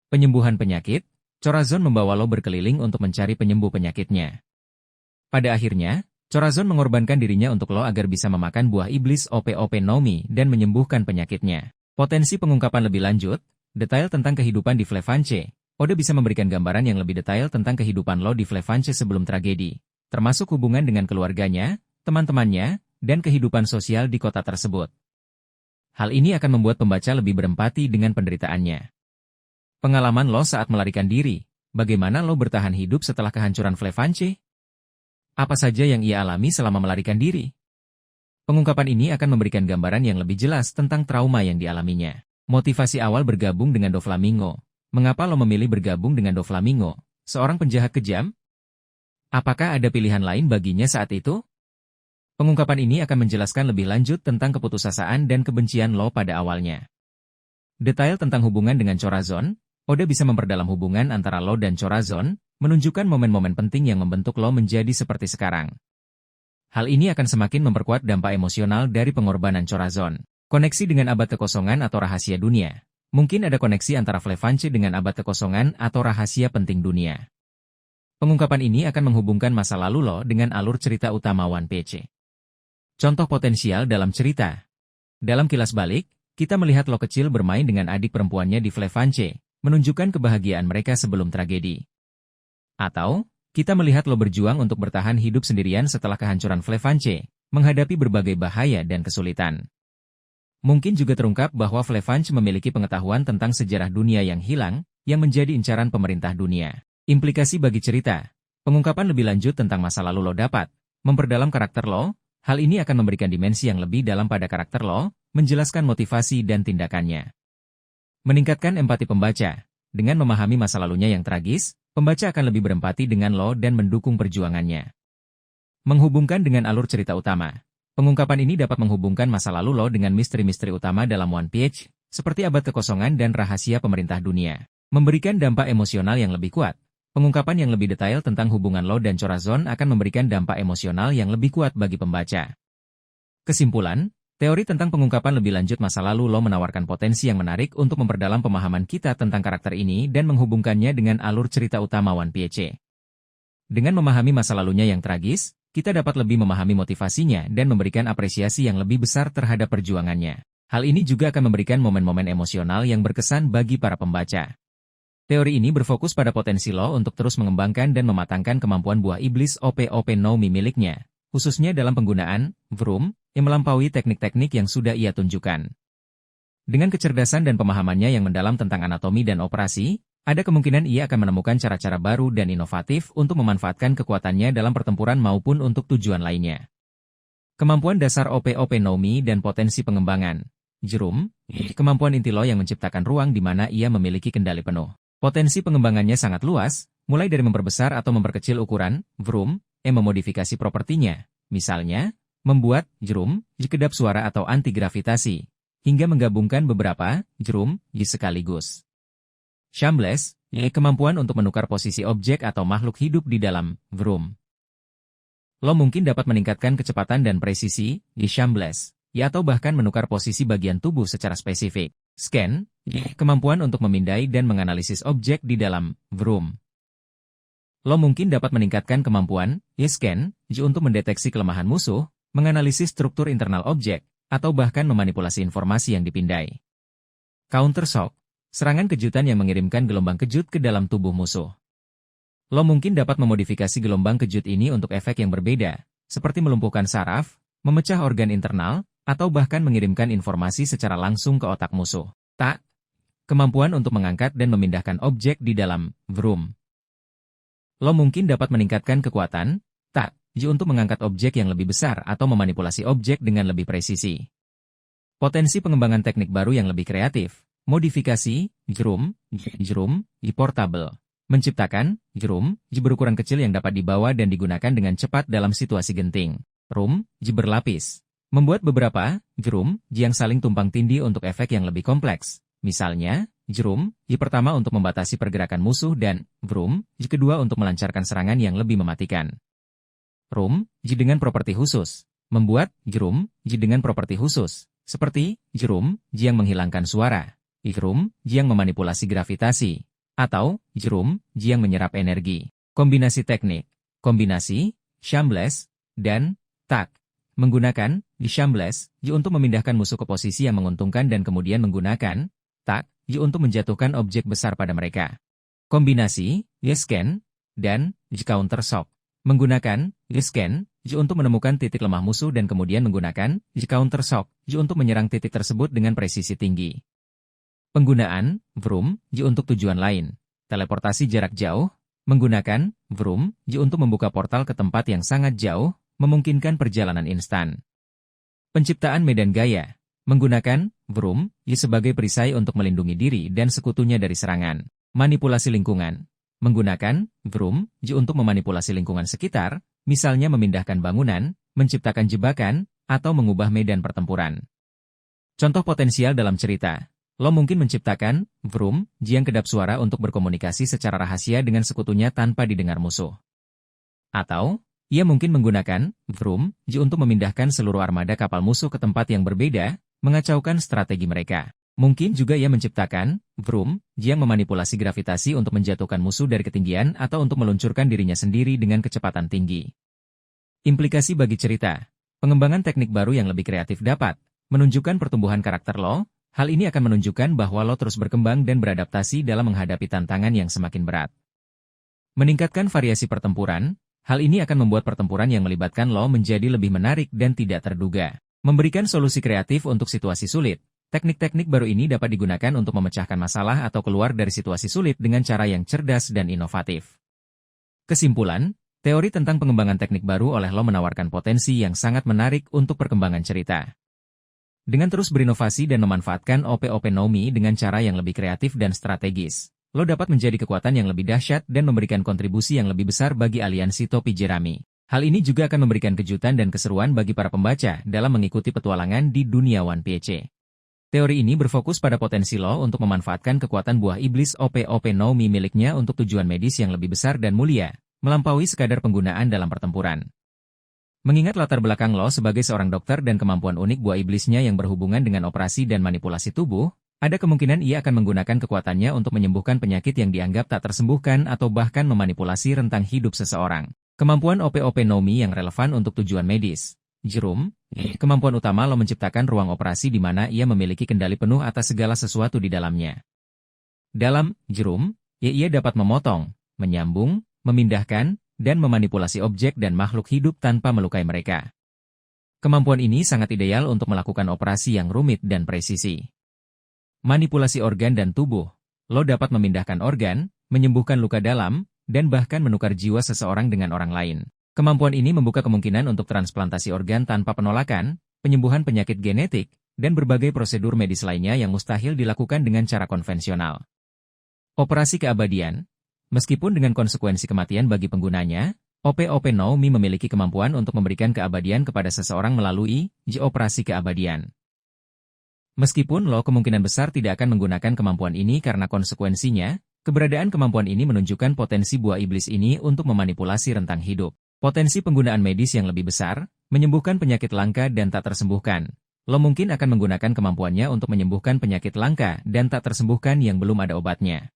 S1: Penyembuhan penyakit. Chorazon membawa Law berkeliling untuk mencari penyembuh penyakitnya. Pada akhirnya, Chorazon mengorbankan dirinya untuk Law agar bisa memakan buah iblis Op Nomi dan menyembuhkan penyakitnya. Potensi pengungkapan lebih lanjut, detail tentang kehidupan di Flefanche. Oda bisa memberikan gambaran yang lebih detail tentang kehidupan Law di Flefanche sebelum tragedi, termasuk hubungan dengan keluarganya, teman-temannya, dan kehidupan sosial di kota tersebut. Hal ini akan membuat pembaca lebih berempati dengan penderitaannya. Pengalaman Law saat melarikan diri. Bagaimana Law bertahan hidup setelah kehancuran Flefanche? Apa saja yang ia alami selama melarikan diri? Pengungkapan ini akan memberikan gambaran yang lebih jelas tentang trauma yang dialaminya. Motivasi awal bergabung dengan Doflamingo. Mengapa Law memilih bergabung dengan Doflamingo, seorang penjahat kejam? Apakah ada pilihan lain baginya saat itu? Pengungkapan ini akan menjelaskan lebih lanjut tentang keputusasaan dan kebencian Law pada awalnya. Detail tentang hubungan dengan Chorazon. Oda bisa memperdalam hubungan antara Law dan Chorazon, menunjukkan momen-momen penting yang membentuk Law menjadi seperti sekarang. Hal ini akan semakin memperkuat dampak emosional dari pengorbanan Chorazon. Koneksi dengan abad kekosongan atau rahasia dunia. Mungkin ada koneksi antara Flefanche dengan abad kekosongan atau rahasia penting dunia. Pengungkapan ini akan menghubungkan masa lalu Law dengan alur cerita utama One Piece. Contoh potensial dalam cerita. Dalam kilas balik, kita melihat Law kecil bermain dengan adik perempuannya di Flefanche, menunjukkan kebahagiaan mereka sebelum tragedi. Atau, kita melihat Law berjuang untuk bertahan hidup sendirian setelah kehancuran Flefanche, menghadapi berbagai bahaya dan kesulitan. Mungkin juga terungkap bahwa Flefanche memiliki pengetahuan tentang sejarah dunia yang hilang, yang menjadi incaran pemerintah dunia. Implikasi bagi cerita. Pengungkapan lebih lanjut tentang masa lalu Law dapat memperdalam karakter Law. Hal ini akan memberikan dimensi yang lebih dalam pada karakter Law, menjelaskan motivasi dan tindakannya. Meningkatkan empati pembaca. Dengan memahami masa lalunya yang tragis, pembaca akan lebih berempati dengan Law dan mendukung perjuangannya. Menghubungkan dengan alur cerita utama. Pengungkapan ini dapat menghubungkan masa lalu Law dengan misteri-misteri utama dalam One Piece, seperti abad kekosongan dan rahasia pemerintah dunia. Memberikan dampak emosional yang lebih kuat. Pengungkapan yang lebih detail tentang hubungan Law dan Chorazon akan memberikan dampak emosional yang lebih kuat bagi pembaca. Kesimpulan, Teori tentang pengungkapan lebih lanjut masa lalu Lo menawarkan potensi yang menarik untuk memperdalam pemahaman kita tentang karakter ini dan menghubungkannya dengan alur cerita utama One Piece. Dengan memahami masa lalunya yang tragis, kita dapat lebih memahami motivasinya dan memberikan apresiasi yang lebih besar terhadap perjuangannya. Hal ini juga akan memberikan momen-momen emosional yang berkesan bagi para pembaca. Teori ini berfokus pada potensi Lo untuk terus mengembangkan dan mematangkan kemampuan buah iblis OP-OP no Mi miliknya, khususnya dalam penggunaan Vroom yang melampaui teknik-teknik yang sudah ia tunjukkan. Dengan kecerdasan dan pemahamannya yang mendalam tentang anatomi dan operasi, ada kemungkinan ia akan menemukan cara-cara baru dan inovatif untuk memanfaatkan kekuatannya dalam pertempuran maupun untuk tujuan lainnya. Kemampuan dasar OP-OP no Mi dan potensi pengembangan. Jerum, kemampuan inti Lo yang menciptakan ruang di mana ia memiliki kendali penuh. Potensi pengembangannya sangat luas, mulai dari memperbesar atau memperkecil ukuran, Vroom, yang memodifikasi propertinya, misalnya, membuat jerum, kedap suara atau anti-gravitasi, hingga menggabungkan beberapa jerum sekaligus. Shameless, kemampuan untuk menukar posisi objek atau makhluk hidup di dalam Vroom. Lo mungkin dapat meningkatkan kecepatan dan presisi di Shameless, atau bahkan menukar posisi bagian tubuh secara spesifik. Scan, kemampuan untuk memindai dan menganalisis objek di dalam Vroom. Lo mungkin dapat meningkatkan kemampuan scan untuk mendeteksi kelemahan musuh, menganalisis struktur internal objek, atau bahkan memanipulasi informasi yang dipindai. Counter shock, serangan kejutan yang mengirimkan gelombang kejut ke dalam tubuh musuh. Lo mungkin dapat memodifikasi gelombang kejut ini untuk efek yang berbeda, seperti melumpuhkan saraf, memecah organ internal, atau bahkan mengirimkan informasi secara langsung ke otak musuh. Tak, kemampuan untuk mengangkat dan memindahkan objek di dalam Vroom. Lo mungkin dapat meningkatkan kekuatan untuk mengangkat objek yang lebih besar atau memanipulasi objek dengan lebih presisi. Potensi pengembangan teknik baru yang lebih kreatif, modifikasi, jerum, portable, menciptakan, jerum, berukuran kecil yang dapat dibawa dan digunakan dengan cepat dalam situasi genting. Room, berlapis, membuat beberapa, jerum, yang saling tumpang tindih untuk efek yang lebih kompleks. Misalnya, jerum, pertama untuk membatasi pergerakan musuh dan, vroom, kedua untuk melancarkan serangan yang lebih mematikan. Room, dengan properti khusus. Membuat, jerum, dengan properti khusus. Seperti, jerum, yang menghilangkan suara. Room, yang memanipulasi gravitasi. Atau, jerum, yang menyerap energi. Kombinasi teknik. Kombinasi, Shameless, dan, tak. Menggunakan, Shameless, untuk memindahkan musuh ke posisi yang menguntungkan dan kemudian menggunakan, tak, untuk menjatuhkan objek besar pada mereka. Kombinasi, scan, dan, counter shock. Menggunakan scan untuk menemukan titik lemah musuh dan kemudian menggunakan counter shock untuk menyerang titik tersebut dengan presisi tinggi. Penggunaan Vroom untuk tujuan lain. Teleportasi jarak jauh. Menggunakan Vroom untuk membuka portal ke tempat yang sangat jauh, memungkinkan perjalanan instan. Penciptaan medan gaya. Menggunakan Vroom sebagai perisai untuk melindungi diri dan sekutunya dari serangan. Manipulasi lingkungan. Menggunakan Vroom untuk memanipulasi lingkungan sekitar, misalnya memindahkan bangunan, menciptakan jebakan, atau mengubah medan pertempuran. Contoh potensial dalam cerita. Lo mungkin menciptakan Vroom yang kedap suara untuk berkomunikasi secara rahasia dengan sekutunya tanpa didengar musuh. Atau, ia mungkin menggunakan Vroom untuk memindahkan seluruh armada kapal musuh ke tempat yang berbeda, mengacaukan strategi mereka. Mungkin juga ia menciptakan Vroom yang memanipulasi gravitasi untuk menjatuhkan musuh dari ketinggian atau untuk meluncurkan dirinya sendiri dengan kecepatan tinggi. Implikasi bagi cerita. Pengembangan teknik baru yang lebih kreatif dapat menunjukkan pertumbuhan karakter Lo. Hal ini akan menunjukkan bahwa Lo terus berkembang dan beradaptasi dalam menghadapi tantangan yang semakin berat. Meningkatkan variasi pertempuran. Hal ini akan membuat pertempuran yang melibatkan Lo menjadi lebih menarik dan tidak terduga. Memberikan solusi kreatif untuk situasi sulit. Teknik-teknik baru ini dapat digunakan untuk memecahkan masalah atau keluar dari situasi sulit dengan cara yang cerdas dan inovatif. Kesimpulan, teori tentang pengembangan teknik baru oleh Lo menawarkan potensi yang sangat menarik untuk perkembangan cerita. Dengan terus berinovasi dan memanfaatkan OP-OP no Mi dengan cara yang lebih kreatif dan strategis, Lo dapat menjadi kekuatan yang lebih dahsyat dan memberikan kontribusi yang lebih besar bagi aliansi topi jerami. Hal ini juga akan memberikan kejutan dan keseruan bagi para pembaca dalam mengikuti petualangan di dunia One Piece. Teori ini berfokus pada potensi Lo untuk memanfaatkan kekuatan buah iblis OP-OP no Mi miliknya untuk tujuan medis yang lebih besar dan mulia, melampaui sekadar penggunaan dalam pertempuran. Mengingat latar belakang lo sebagai seorang dokter dan kemampuan unik buah iblisnya yang berhubungan dengan operasi dan manipulasi tubuh, ada kemungkinan ia akan menggunakan kekuatannya untuk menyembuhkan penyakit yang dianggap tak tersembuhkan atau bahkan memanipulasi rentang hidup seseorang. Kemampuan OP-OP Nomi yang relevan untuk tujuan medis. Jerum, kemampuan utama lo menciptakan ruang operasi di mana ia memiliki kendali penuh atas segala sesuatu di dalamnya. Dalam jerum, ia dapat memotong, menyambung, memindahkan, dan memanipulasi objek dan makhluk hidup tanpa melukai mereka. Kemampuan ini sangat ideal untuk melakukan operasi yang rumit dan presisi. Manipulasi organ dan tubuh. Lo dapat memindahkan organ, menyembuhkan luka dalam, dan bahkan menukar jiwa seseorang dengan orang lain. Kemampuan ini membuka kemungkinan untuk transplantasi organ tanpa penolakan, penyembuhan penyakit genetik, dan berbagai prosedur medis lainnya yang mustahil dilakukan dengan cara konvensional. Operasi keabadian. Meskipun dengan konsekuensi kematian bagi penggunanya, OP-OP Nomi memiliki kemampuan untuk memberikan keabadian kepada seseorang melalui operasi keabadian. Meskipun lo kemungkinan besar tidak akan menggunakan kemampuan ini karena konsekuensinya, keberadaan kemampuan ini menunjukkan potensi buah iblis ini untuk memanipulasi rentang hidup. Potensi penggunaan medis yang lebih besar, menyembuhkan penyakit langka dan tak tersembuhkan. Lo mungkin akan menggunakan kemampuannya untuk menyembuhkan penyakit langka dan tak tersembuhkan yang belum ada obatnya.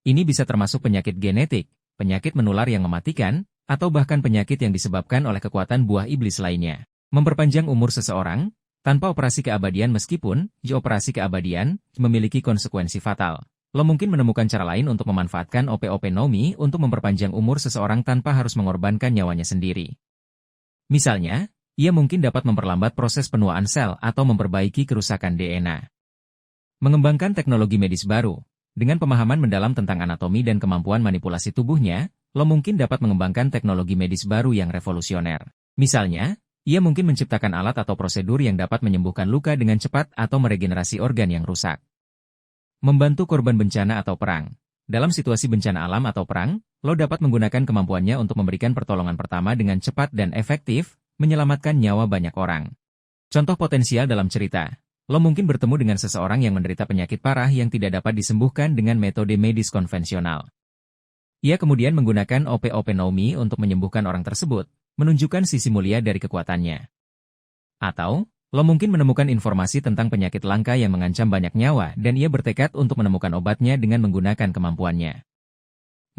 S1: Ini bisa termasuk penyakit genetik, penyakit menular yang mematikan, atau bahkan penyakit yang disebabkan oleh kekuatan buah iblis lainnya. Memperpanjang umur seseorang, tanpa operasi keabadian meskipun, operasi keabadian, memiliki konsekuensi fatal. Lo mungkin menemukan cara lain untuk memanfaatkan OP-OP Nomi untuk memperpanjang umur seseorang tanpa harus mengorbankan nyawanya sendiri. Misalnya, ia mungkin dapat memperlambat proses penuaan sel atau memperbaiki kerusakan DNA. Mengembangkan teknologi medis baru. Dengan pemahaman mendalam tentang anatomi dan kemampuan manipulasi tubuhnya, lo mungkin dapat mengembangkan teknologi medis baru yang revolusioner. Misalnya, ia mungkin menciptakan alat atau prosedur yang dapat menyembuhkan luka dengan cepat atau meregenerasi organ yang rusak. Membantu korban bencana atau perang. Dalam situasi bencana alam atau perang, lo dapat menggunakan kemampuannya untuk memberikan pertolongan pertama dengan cepat dan efektif, menyelamatkan nyawa banyak orang. Contoh potensial dalam cerita. Lo mungkin bertemu dengan seseorang yang menderita penyakit parah yang tidak dapat disembuhkan dengan metode medis konvensional. Ia kemudian menggunakan OP-OP Nomi untuk menyembuhkan orang tersebut, menunjukkan sisi mulia dari kekuatannya. Atau, lo mungkin menemukan informasi tentang penyakit langka yang mengancam banyak nyawa dan ia bertekad untuk menemukan obatnya dengan menggunakan kemampuannya.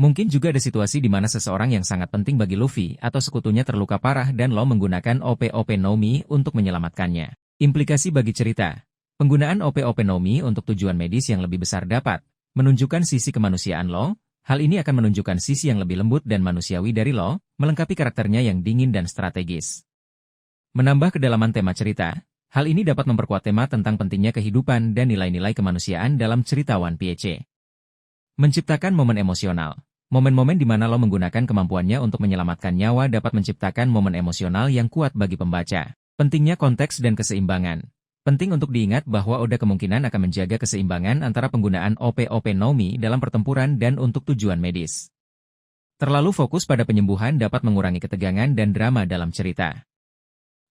S1: Mungkin juga ada situasi di mana seseorang yang sangat penting bagi Luffy atau sekutunya terluka parah dan lo menggunakan OP-OP Nomi untuk menyelamatkannya. Implikasi bagi cerita. Penggunaan OP-OP Nomi untuk tujuan medis yang lebih besar dapat menunjukkan sisi kemanusiaan lo. Hal ini akan menunjukkan sisi yang lebih lembut dan manusiawi dari lo, melengkapi karakternya yang dingin dan strategis. Menambah kedalaman tema cerita, hal ini dapat memperkuat tema tentang pentingnya kehidupan dan nilai-nilai kemanusiaan dalam cerita One Piece. Menciptakan momen emosional. Momen-momen di mana lo menggunakan kemampuannya untuk menyelamatkan nyawa dapat menciptakan momen emosional yang kuat bagi pembaca. Pentingnya konteks dan keseimbangan. Penting untuk diingat bahwa Oda kemungkinan akan menjaga keseimbangan antara penggunaan OP-OP Nomi dalam pertempuran dan untuk tujuan medis. Terlalu fokus pada penyembuhan dapat mengurangi ketegangan dan drama dalam cerita.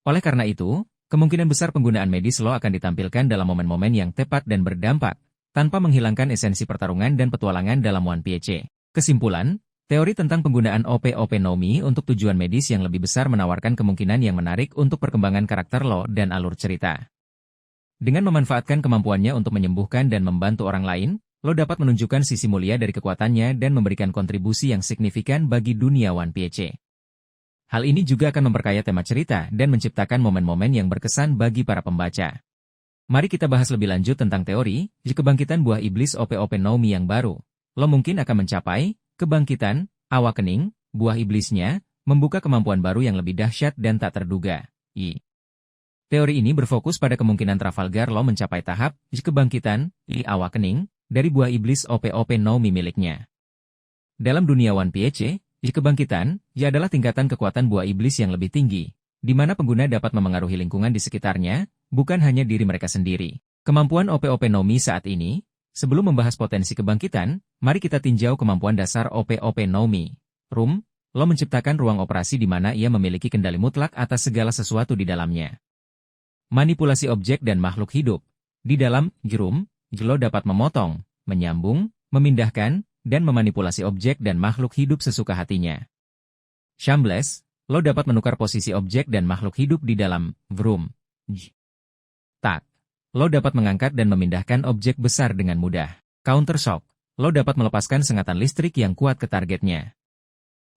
S1: Oleh karena itu, kemungkinan besar penggunaan medis lo akan ditampilkan dalam momen-momen yang tepat dan berdampak, tanpa menghilangkan esensi pertarungan dan petualangan dalam One Piece. Kesimpulan, teori tentang penggunaan OP-OP Nomi untuk tujuan medis yang lebih besar menawarkan kemungkinan yang menarik untuk perkembangan karakter lo dan alur cerita. Dengan memanfaatkan kemampuannya untuk menyembuhkan dan membantu orang lain, lo dapat menunjukkan sisi mulia dari kekuatannya dan memberikan kontribusi yang signifikan bagi dunia One Piece. Hal ini juga akan memperkaya tema cerita dan menciptakan momen-momen yang berkesan bagi para pembaca. Mari kita bahas lebih lanjut tentang teori kebangkitan buah iblis OP-OP Nomi yang baru. Lo mungkin akan mencapai kebangkitan awakening buah iblisnya, membuka kemampuan baru yang lebih dahsyat dan tak terduga. Teori ini berfokus pada kemungkinan Trafalgar Law mencapai tahap kebangkitan awakening dari buah iblis OP-OP Nomi miliknya. Dalam dunia One Piece, kebangkitan adalah tingkatan kekuatan buah iblis yang lebih tinggi, di mana pengguna dapat memengaruhi lingkungan di sekitarnya, bukan hanya diri mereka sendiri. Kemampuan OP-OP Nomi saat ini. Sebelum membahas potensi kebangkitan, mari kita tinjau kemampuan dasar OP-OP Nomi. Lo menciptakan ruang operasi di mana ia memiliki kendali mutlak atas segala sesuatu di dalamnya. Manipulasi objek dan makhluk hidup. Di dalam lo dapat memotong, menyambung, memindahkan, dan memanipulasi objek dan makhluk hidup sesuka hatinya. Shambles, lo dapat menukar posisi objek dan makhluk hidup di dalam Vroom. Tak. Lo dapat mengangkat dan memindahkan objek besar dengan mudah. Counter shock. Lo dapat melepaskan sengatan listrik yang kuat ke targetnya.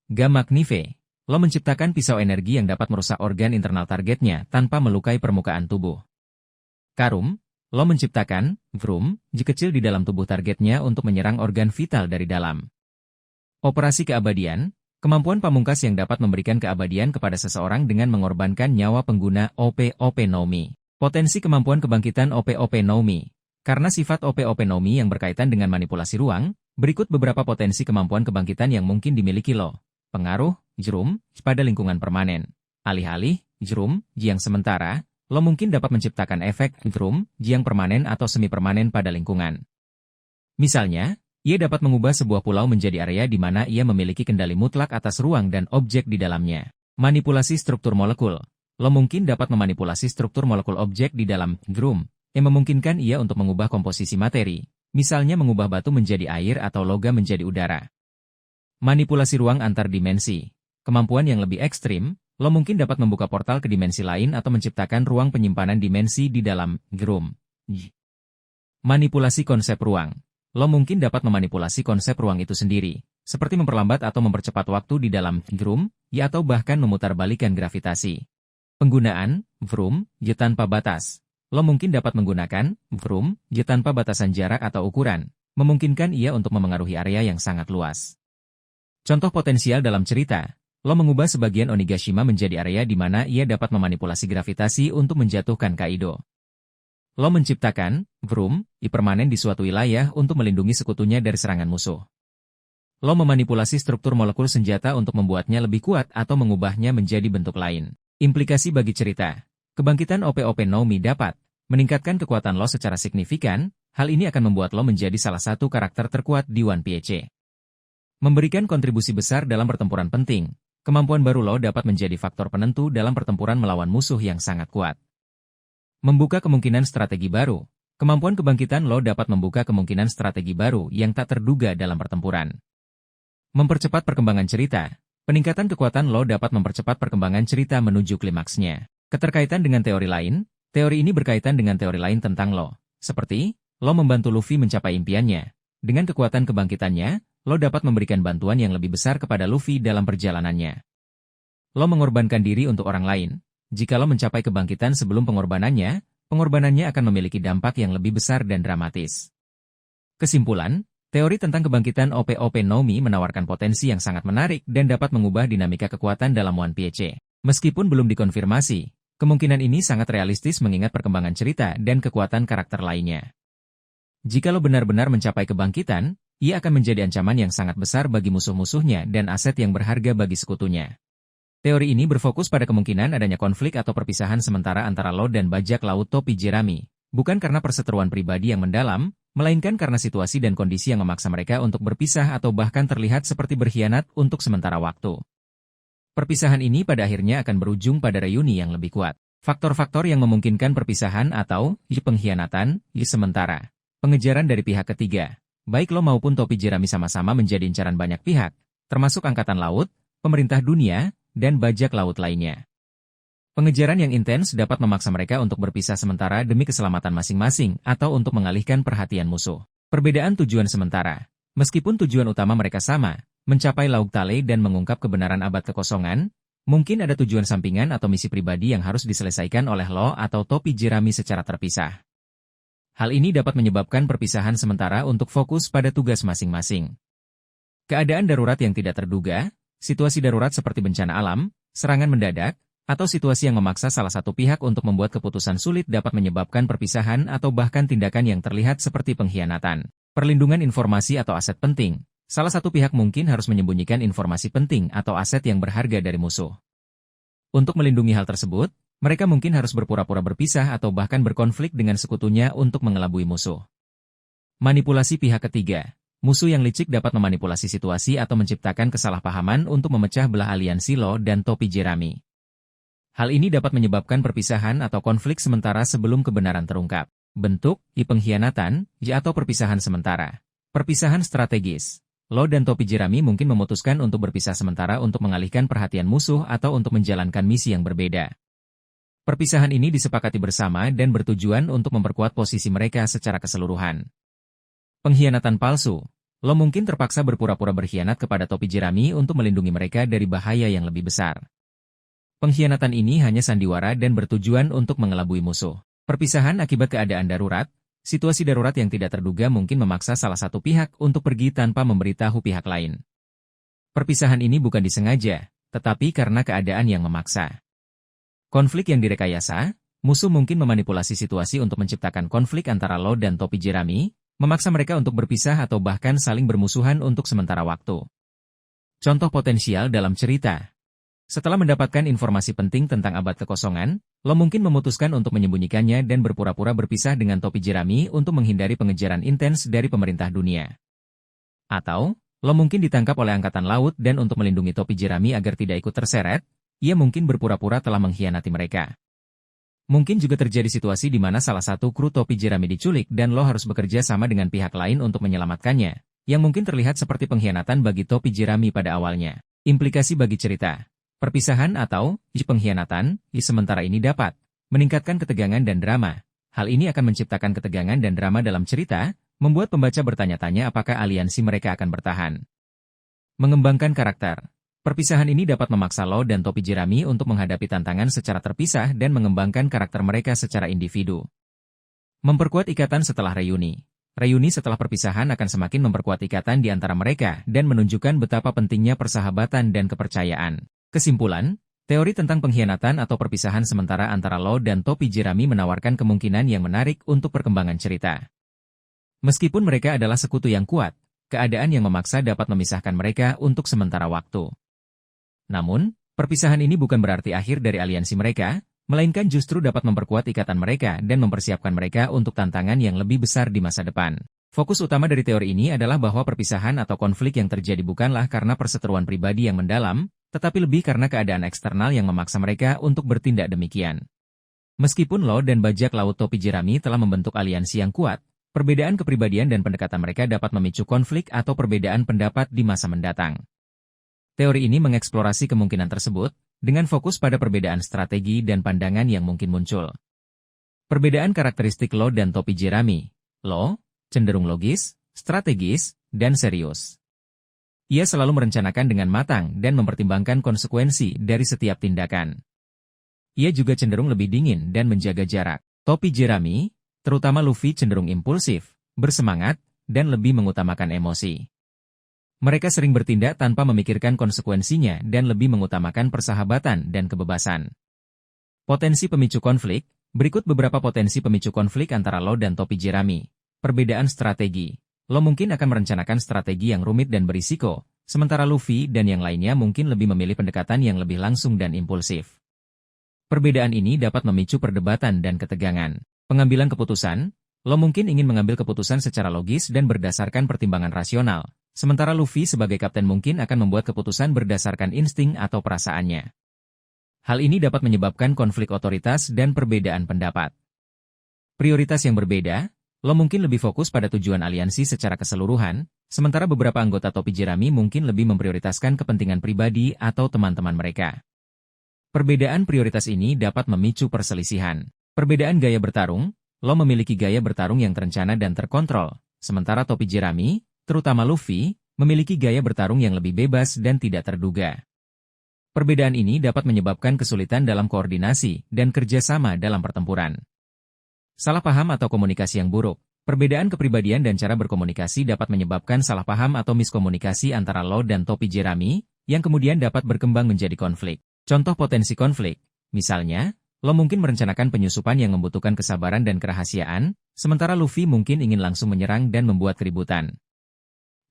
S1: Gamma Knife. Lo menciptakan pisau energi yang dapat merusak organ internal targetnya tanpa melukai permukaan tubuh. Karum. Lo menciptakan Vroom kecil di dalam tubuh targetnya untuk menyerang organ vital dari dalam. Operasi keabadian. Kemampuan pamungkas yang dapat memberikan keabadian kepada seseorang dengan mengorbankan nyawa pengguna OP-OP Nomi. Potensi kemampuan kebangkitan OP-OP Nomi. Karena sifat OP-OP Nomi yang berkaitan dengan manipulasi ruang, berikut beberapa potensi kemampuan kebangkitan yang mungkin dimiliki lo. Pengaruh, Vroom, pada lingkungan permanen. Alih-alih, Vroom, yang sementara, lo mungkin dapat menciptakan efek Vroom, yang permanen atau semi-permanen pada lingkungan. Misalnya, ia dapat mengubah sebuah pulau menjadi area di mana ia memiliki kendali mutlak atas ruang dan objek di dalamnya. Manipulasi struktur molekul. Lo mungkin dapat memanipulasi struktur molekul objek di dalam Vroom, yang memungkinkan ia untuk mengubah komposisi materi, misalnya mengubah batu menjadi air atau logam menjadi udara. Manipulasi ruang antar dimensi. Kemampuan yang lebih ekstrim, lo mungkin dapat membuka portal ke dimensi lain atau menciptakan ruang penyimpanan dimensi di dalam Vroom. Manipulasi konsep ruang. Lo mungkin dapat memanipulasi konsep ruang itu sendiri, seperti memperlambat atau mempercepat waktu di dalam Vroom, atau bahkan memutarbalikkan gravitasi. Penggunaan Vroom tanpa batas. Lo mungkin dapat menggunakan Vroom tanpa batasan jarak atau ukuran, memungkinkan ia untuk memengaruhi area yang sangat luas. Contoh potensial dalam cerita, lo mengubah sebagian Onigashima menjadi area di mana ia dapat memanipulasi gravitasi untuk menjatuhkan Kaido. Lo menciptakan Vroom permanen di suatu wilayah untuk melindungi sekutunya dari serangan musuh. Lo memanipulasi struktur molekul senjata untuk membuatnya lebih kuat atau mengubahnya menjadi bentuk lain. Implikasi bagi cerita. Kebangkitan OP-OP Nomi dapat meningkatkan kekuatan lo secara signifikan, hal ini akan membuat lo menjadi salah satu karakter terkuat di One Piece. Memberikan kontribusi besar dalam pertempuran penting, kemampuan baru lo dapat menjadi faktor penentu dalam pertempuran melawan musuh yang sangat kuat. Membuka kemungkinan strategi baru. Kemampuan kebangkitan lo dapat membuka kemungkinan strategi baru yang tak terduga dalam pertempuran. Mempercepat perkembangan cerita. Peningkatan kekuatan lo dapat mempercepat perkembangan cerita menuju klimaksnya. Keterkaitan dengan teori lain, teori ini berkaitan dengan teori lain tentang lo. Seperti, lo membantu Luffy mencapai impiannya. Dengan kekuatan kebangkitannya, lo dapat memberikan bantuan yang lebih besar kepada Luffy dalam perjalanannya. Lo mengorbankan diri untuk orang lain. Jika lo mencapai kebangkitan sebelum pengorbanannya akan memiliki dampak yang lebih besar dan dramatis. Kesimpulan, teori tentang kebangkitan OP-OP Nomi menawarkan potensi yang sangat menarik dan dapat mengubah dinamika kekuatan dalam One Piece. Meskipun belum dikonfirmasi, kemungkinan ini sangat realistis mengingat perkembangan cerita dan kekuatan karakter lainnya. Jika lo benar-benar mencapai kebangkitan, ia akan menjadi ancaman yang sangat besar bagi musuh-musuhnya dan aset yang berharga bagi sekutunya. Teori ini berfokus pada kemungkinan adanya konflik atau perpisahan sementara antara lo dan bajak laut topi jerami, bukan karena perseteruan pribadi yang mendalam, melainkan karena situasi dan kondisi yang memaksa mereka untuk berpisah atau bahkan terlihat seperti berkhianat untuk sementara waktu. Perpisahan ini pada akhirnya akan berujung pada reuni yang lebih kuat. Faktor-faktor yang memungkinkan perpisahan atau pengkhianatan sementara. Pengejaran dari pihak ketiga. Baik lo maupun topi jerami sama-sama menjadi incaran banyak pihak, termasuk Angkatan Laut, pemerintah dunia, dan bajak laut lainnya. Pengejaran yang intens dapat memaksa mereka untuk berpisah sementara demi keselamatan masing-masing atau untuk mengalihkan perhatian musuh. Perbedaan tujuan sementara. Meskipun tujuan utama mereka sama, mencapai Laut Tale dan mengungkap kebenaran abad kekosongan, mungkin ada tujuan sampingan atau misi pribadi yang harus diselesaikan oleh lo atau topi jerami secara terpisah. Hal ini dapat menyebabkan perpisahan sementara untuk fokus pada tugas masing-masing. Keadaan darurat yang tidak terduga, situasi darurat seperti bencana alam, serangan mendadak, atau situasi yang memaksa salah satu pihak untuk membuat keputusan sulit dapat menyebabkan perpisahan atau bahkan tindakan yang terlihat seperti pengkhianatan. Perlindungan informasi atau aset penting. Salah satu pihak mungkin harus menyembunyikan informasi penting atau aset yang berharga dari musuh. Untuk melindungi hal tersebut, mereka mungkin harus berpura-pura berpisah atau bahkan berkonflik dengan sekutunya untuk mengelabui musuh. Manipulasi pihak ketiga. Musuh yang licik dapat memanipulasi situasi atau menciptakan kesalahpahaman untuk memecah belah aliansi lo dan topi jerami. Hal ini dapat menyebabkan perpisahan atau konflik sementara sebelum kebenaran terungkap. Bentuk, pengkhianatan, atau perpisahan sementara. Perpisahan strategis. Law dan topi jerami mungkin memutuskan untuk berpisah sementara untuk mengalihkan perhatian musuh atau untuk menjalankan misi yang berbeda. Perpisahan ini disepakati bersama dan bertujuan untuk memperkuat posisi mereka secara keseluruhan. Pengkhianatan palsu. Law mungkin terpaksa berpura-pura berkhianat kepada topi jerami untuk melindungi mereka dari bahaya yang lebih besar. Pengkhianatan ini hanya sandiwara dan bertujuan untuk mengelabui musuh. Perpisahan akibat keadaan darurat. Situasi darurat yang tidak terduga mungkin memaksa salah satu pihak untuk pergi tanpa memberitahu pihak lain. Perpisahan ini bukan disengaja, tetapi karena keadaan yang memaksa. Konflik yang direkayasa, musuh mungkin memanipulasi situasi untuk menciptakan konflik antara Law dan topi jerami, memaksa mereka untuk berpisah atau bahkan saling bermusuhan untuk sementara waktu. Contoh potensial dalam cerita. Setelah mendapatkan informasi penting tentang abad kekosongan, Law mungkin memutuskan untuk menyembunyikannya dan berpura-pura berpisah dengan topi jerami untuk menghindari pengejaran intens dari pemerintah dunia. Atau, Law mungkin ditangkap oleh Angkatan Laut dan untuk melindungi topi jerami agar tidak ikut terseret, ia mungkin berpura-pura telah mengkhianati mereka. Mungkin juga terjadi situasi di mana salah satu kru topi jerami diculik dan Law harus bekerja sama dengan pihak lain untuk menyelamatkannya, yang mungkin terlihat seperti pengkhianatan bagi topi jerami pada awalnya. Implikasi bagi cerita. Perpisahan atau pengkhianatan sementara ini dapat meningkatkan ketegangan dan drama. Hal ini akan menciptakan ketegangan dan drama dalam cerita, membuat pembaca bertanya-tanya apakah aliansi mereka akan bertahan. Mengembangkan karakter. Perpisahan ini dapat memaksa Law dan topi jerami untuk menghadapi tantangan secara terpisah dan mengembangkan karakter mereka secara individu. Memperkuat ikatan setelah reuni. Reuni setelah perpisahan akan semakin memperkuat ikatan di antara mereka dan menunjukkan betapa pentingnya persahabatan dan kepercayaan. Kesimpulan, teori tentang pengkhianatan atau perpisahan sementara antara Law dan topi jerami menawarkan kemungkinan yang menarik untuk perkembangan cerita. Meskipun mereka adalah sekutu yang kuat, keadaan yang memaksa dapat memisahkan mereka untuk sementara waktu. Namun, perpisahan ini bukan berarti akhir dari aliansi mereka, melainkan justru dapat memperkuat ikatan mereka dan mempersiapkan mereka untuk tantangan yang lebih besar di masa depan. Fokus utama dari teori ini adalah bahwa perpisahan atau konflik yang terjadi bukanlah karena perseteruan pribadi yang mendalam, tetapi lebih karena keadaan eksternal yang memaksa mereka untuk bertindak demikian. Meskipun Law dan bajak laut topi jerami telah membentuk aliansi yang kuat, perbedaan kepribadian dan pendekatan mereka dapat memicu konflik atau perbedaan pendapat di masa mendatang. Teori ini mengeksplorasi kemungkinan tersebut, dengan fokus pada perbedaan strategi dan pandangan yang mungkin muncul. Perbedaan karakteristik Law dan topi jerami. Law, cenderung logis, strategis, dan serius. Ia selalu merencanakan dengan matang dan mempertimbangkan konsekuensi dari setiap tindakan. Ia juga cenderung lebih dingin dan menjaga jarak. Topi jerami, terutama Luffy cenderung impulsif, bersemangat, dan lebih mengutamakan emosi. Mereka sering bertindak tanpa memikirkan konsekuensinya dan lebih mengutamakan persahabatan dan kebebasan. Potensi pemicu konflik. Berikut beberapa potensi pemicu konflik antara Law dan topi jerami. Perbedaan strategi. Law mungkin akan merencanakan strategi yang rumit dan berisiko, sementara Luffy dan yang lainnya mungkin lebih memilih pendekatan yang lebih langsung dan impulsif. Perbedaan ini dapat memicu perdebatan dan ketegangan. Pengambilan keputusan. Law mungkin ingin mengambil keputusan secara logis dan berdasarkan pertimbangan rasional. Sementara Luffy sebagai kapten mungkin akan membuat keputusan berdasarkan insting atau perasaannya. Hal ini dapat menyebabkan konflik otoritas dan perbedaan pendapat. Prioritas yang berbeda, Law mungkin lebih fokus pada tujuan aliansi secara keseluruhan, sementara beberapa anggota topi jerami mungkin lebih memprioritaskan kepentingan pribadi atau teman-teman mereka. Perbedaan prioritas ini dapat memicu perselisihan. Perbedaan gaya bertarung, Law memiliki gaya bertarung yang terencana dan terkontrol, sementara topi jerami, terutama Luffy, memiliki gaya bertarung yang lebih bebas dan tidak terduga. Perbedaan ini dapat menyebabkan kesulitan dalam koordinasi dan kerjasama dalam pertempuran. Salah paham atau komunikasi yang buruk. Perbedaan kepribadian dan cara berkomunikasi dapat menyebabkan salah paham atau miskomunikasi antara Law dan topi jerami, yang kemudian dapat berkembang menjadi konflik. Contoh potensi konflik, misalnya, Law mungkin merencanakan penyusupan yang membutuhkan kesabaran dan kerahasiaan, sementara Luffy mungkin ingin langsung menyerang dan membuat keributan.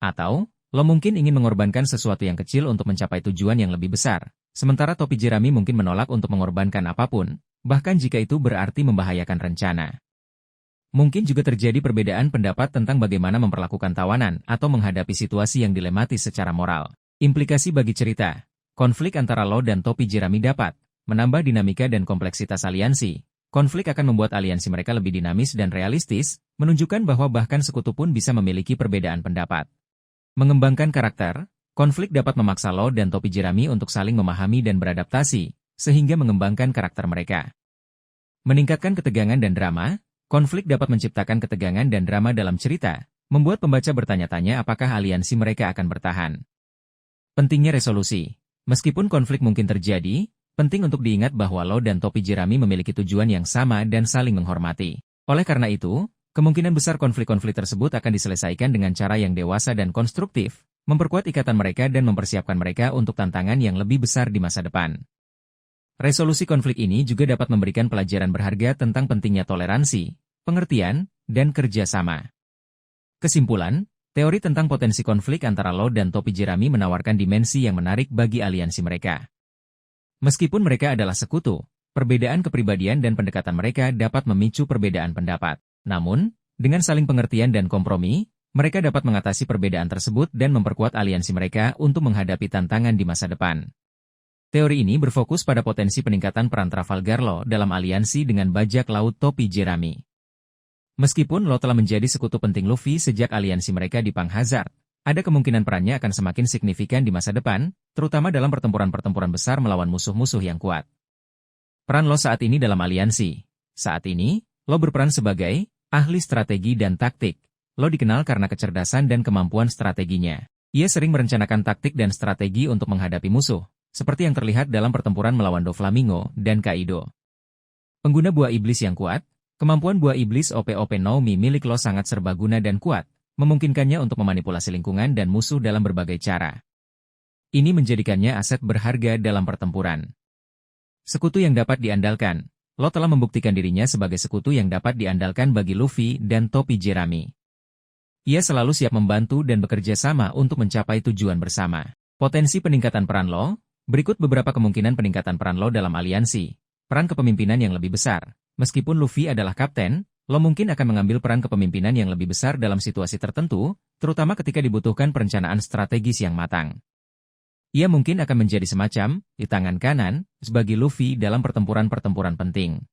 S1: Atau, Law mungkin ingin mengorbankan sesuatu yang kecil untuk mencapai tujuan yang lebih besar, sementara topi jerami mungkin menolak untuk mengorbankan apapun, bahkan jika itu berarti membahayakan rencana. Mungkin juga terjadi perbedaan pendapat tentang bagaimana memperlakukan tawanan atau menghadapi situasi yang dilematis secara moral. Implikasi bagi cerita. Konflik antara Law dan topi jerami dapat menambah dinamika dan kompleksitas aliansi. Konflik akan membuat aliansi mereka lebih dinamis dan realistis, menunjukkan bahwa bahkan sekutu pun bisa memiliki perbedaan pendapat. Mengembangkan karakter, konflik dapat memaksa Lo dan topi jerami untuk saling memahami dan beradaptasi, sehingga mengembangkan karakter mereka. Meningkatkan ketegangan dan drama, konflik dapat menciptakan ketegangan dan drama dalam cerita, membuat pembaca bertanya-tanya apakah aliansi mereka akan bertahan. Pentingnya resolusi. Meskipun konflik mungkin terjadi, penting untuk diingat bahwa Lo dan topi jerami memiliki tujuan yang sama dan saling menghormati. Oleh karena itu, kemungkinan besar konflik-konflik tersebut akan diselesaikan dengan cara yang dewasa dan konstruktif, memperkuat ikatan mereka dan mempersiapkan mereka untuk tantangan yang lebih besar di masa depan. Resolusi konflik ini juga dapat memberikan pelajaran berharga tentang pentingnya toleransi, pengertian, dan kerjasama. Kesimpulan, teori tentang potensi konflik antara Lo dan topi jerami menawarkan dimensi yang menarik bagi aliansi mereka. Meskipun mereka adalah sekutu, perbedaan kepribadian dan pendekatan mereka dapat memicu perbedaan pendapat. Namun, dengan saling pengertian dan kompromi, mereka dapat mengatasi perbedaan tersebut dan memperkuat aliansi mereka untuk menghadapi tantangan di masa depan. Teori ini berfokus pada potensi peningkatan peran Trafalgar Law dalam aliansi dengan bajak laut topi jerami. Meskipun Law telah menjadi sekutu penting Luffy sejak aliansi mereka di Pang Hazard, ada kemungkinan perannya akan semakin signifikan di masa depan, terutama dalam pertempuran-pertempuran besar melawan musuh-musuh yang kuat. Peran Law saat ini dalam aliansi. Saat ini, Law berperan sebagai ahli strategi dan taktik. Law dikenal karena kecerdasan dan kemampuan strateginya. Ia sering merencanakan taktik dan strategi untuk menghadapi musuh, seperti yang terlihat dalam pertempuran melawan Doflamingo dan Kaido. Pengguna buah iblis yang kuat, kemampuan buah iblis OP-OP no Mi milik Law sangat serbaguna dan kuat, memungkinkannya untuk memanipulasi lingkungan dan musuh dalam berbagai cara. Ini menjadikannya aset berharga dalam pertempuran. Sekutu yang dapat diandalkan. Law telah membuktikan dirinya sebagai sekutu yang dapat diandalkan bagi Luffy dan topi jerami. Ia selalu siap membantu dan bekerja sama untuk mencapai tujuan bersama. Potensi peningkatan peran Law. Berikut beberapa kemungkinan peningkatan peran Law dalam aliansi. Peran kepemimpinan yang lebih besar. Meskipun Luffy adalah kapten, Law mungkin akan mengambil peran kepemimpinan yang lebih besar dalam situasi tertentu, terutama ketika dibutuhkan perencanaan strategis yang matang. Ia mungkin akan menjadi semacam di tangan kanan sebagai Luffy dalam pertempuran-pertempuran penting.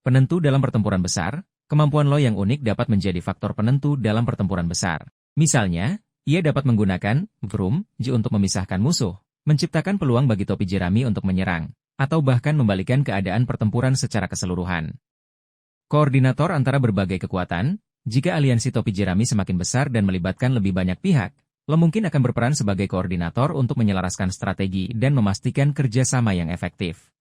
S1: Penentu dalam pertempuran besar, kemampuan Law yang unik dapat menjadi faktor penentu dalam pertempuran besar. Misalnya, ia dapat menggunakan Vroom Ji untuk memisahkan musuh, menciptakan peluang bagi topi jerami untuk menyerang, atau bahkan membalikan keadaan pertempuran secara keseluruhan. Koordinator antara berbagai kekuatan, jika aliansi topi jerami semakin besar dan melibatkan lebih banyak pihak, Law mungkin akan berperan sebagai koordinator untuk menyelaraskan strategi dan memastikan kerjasama yang efektif.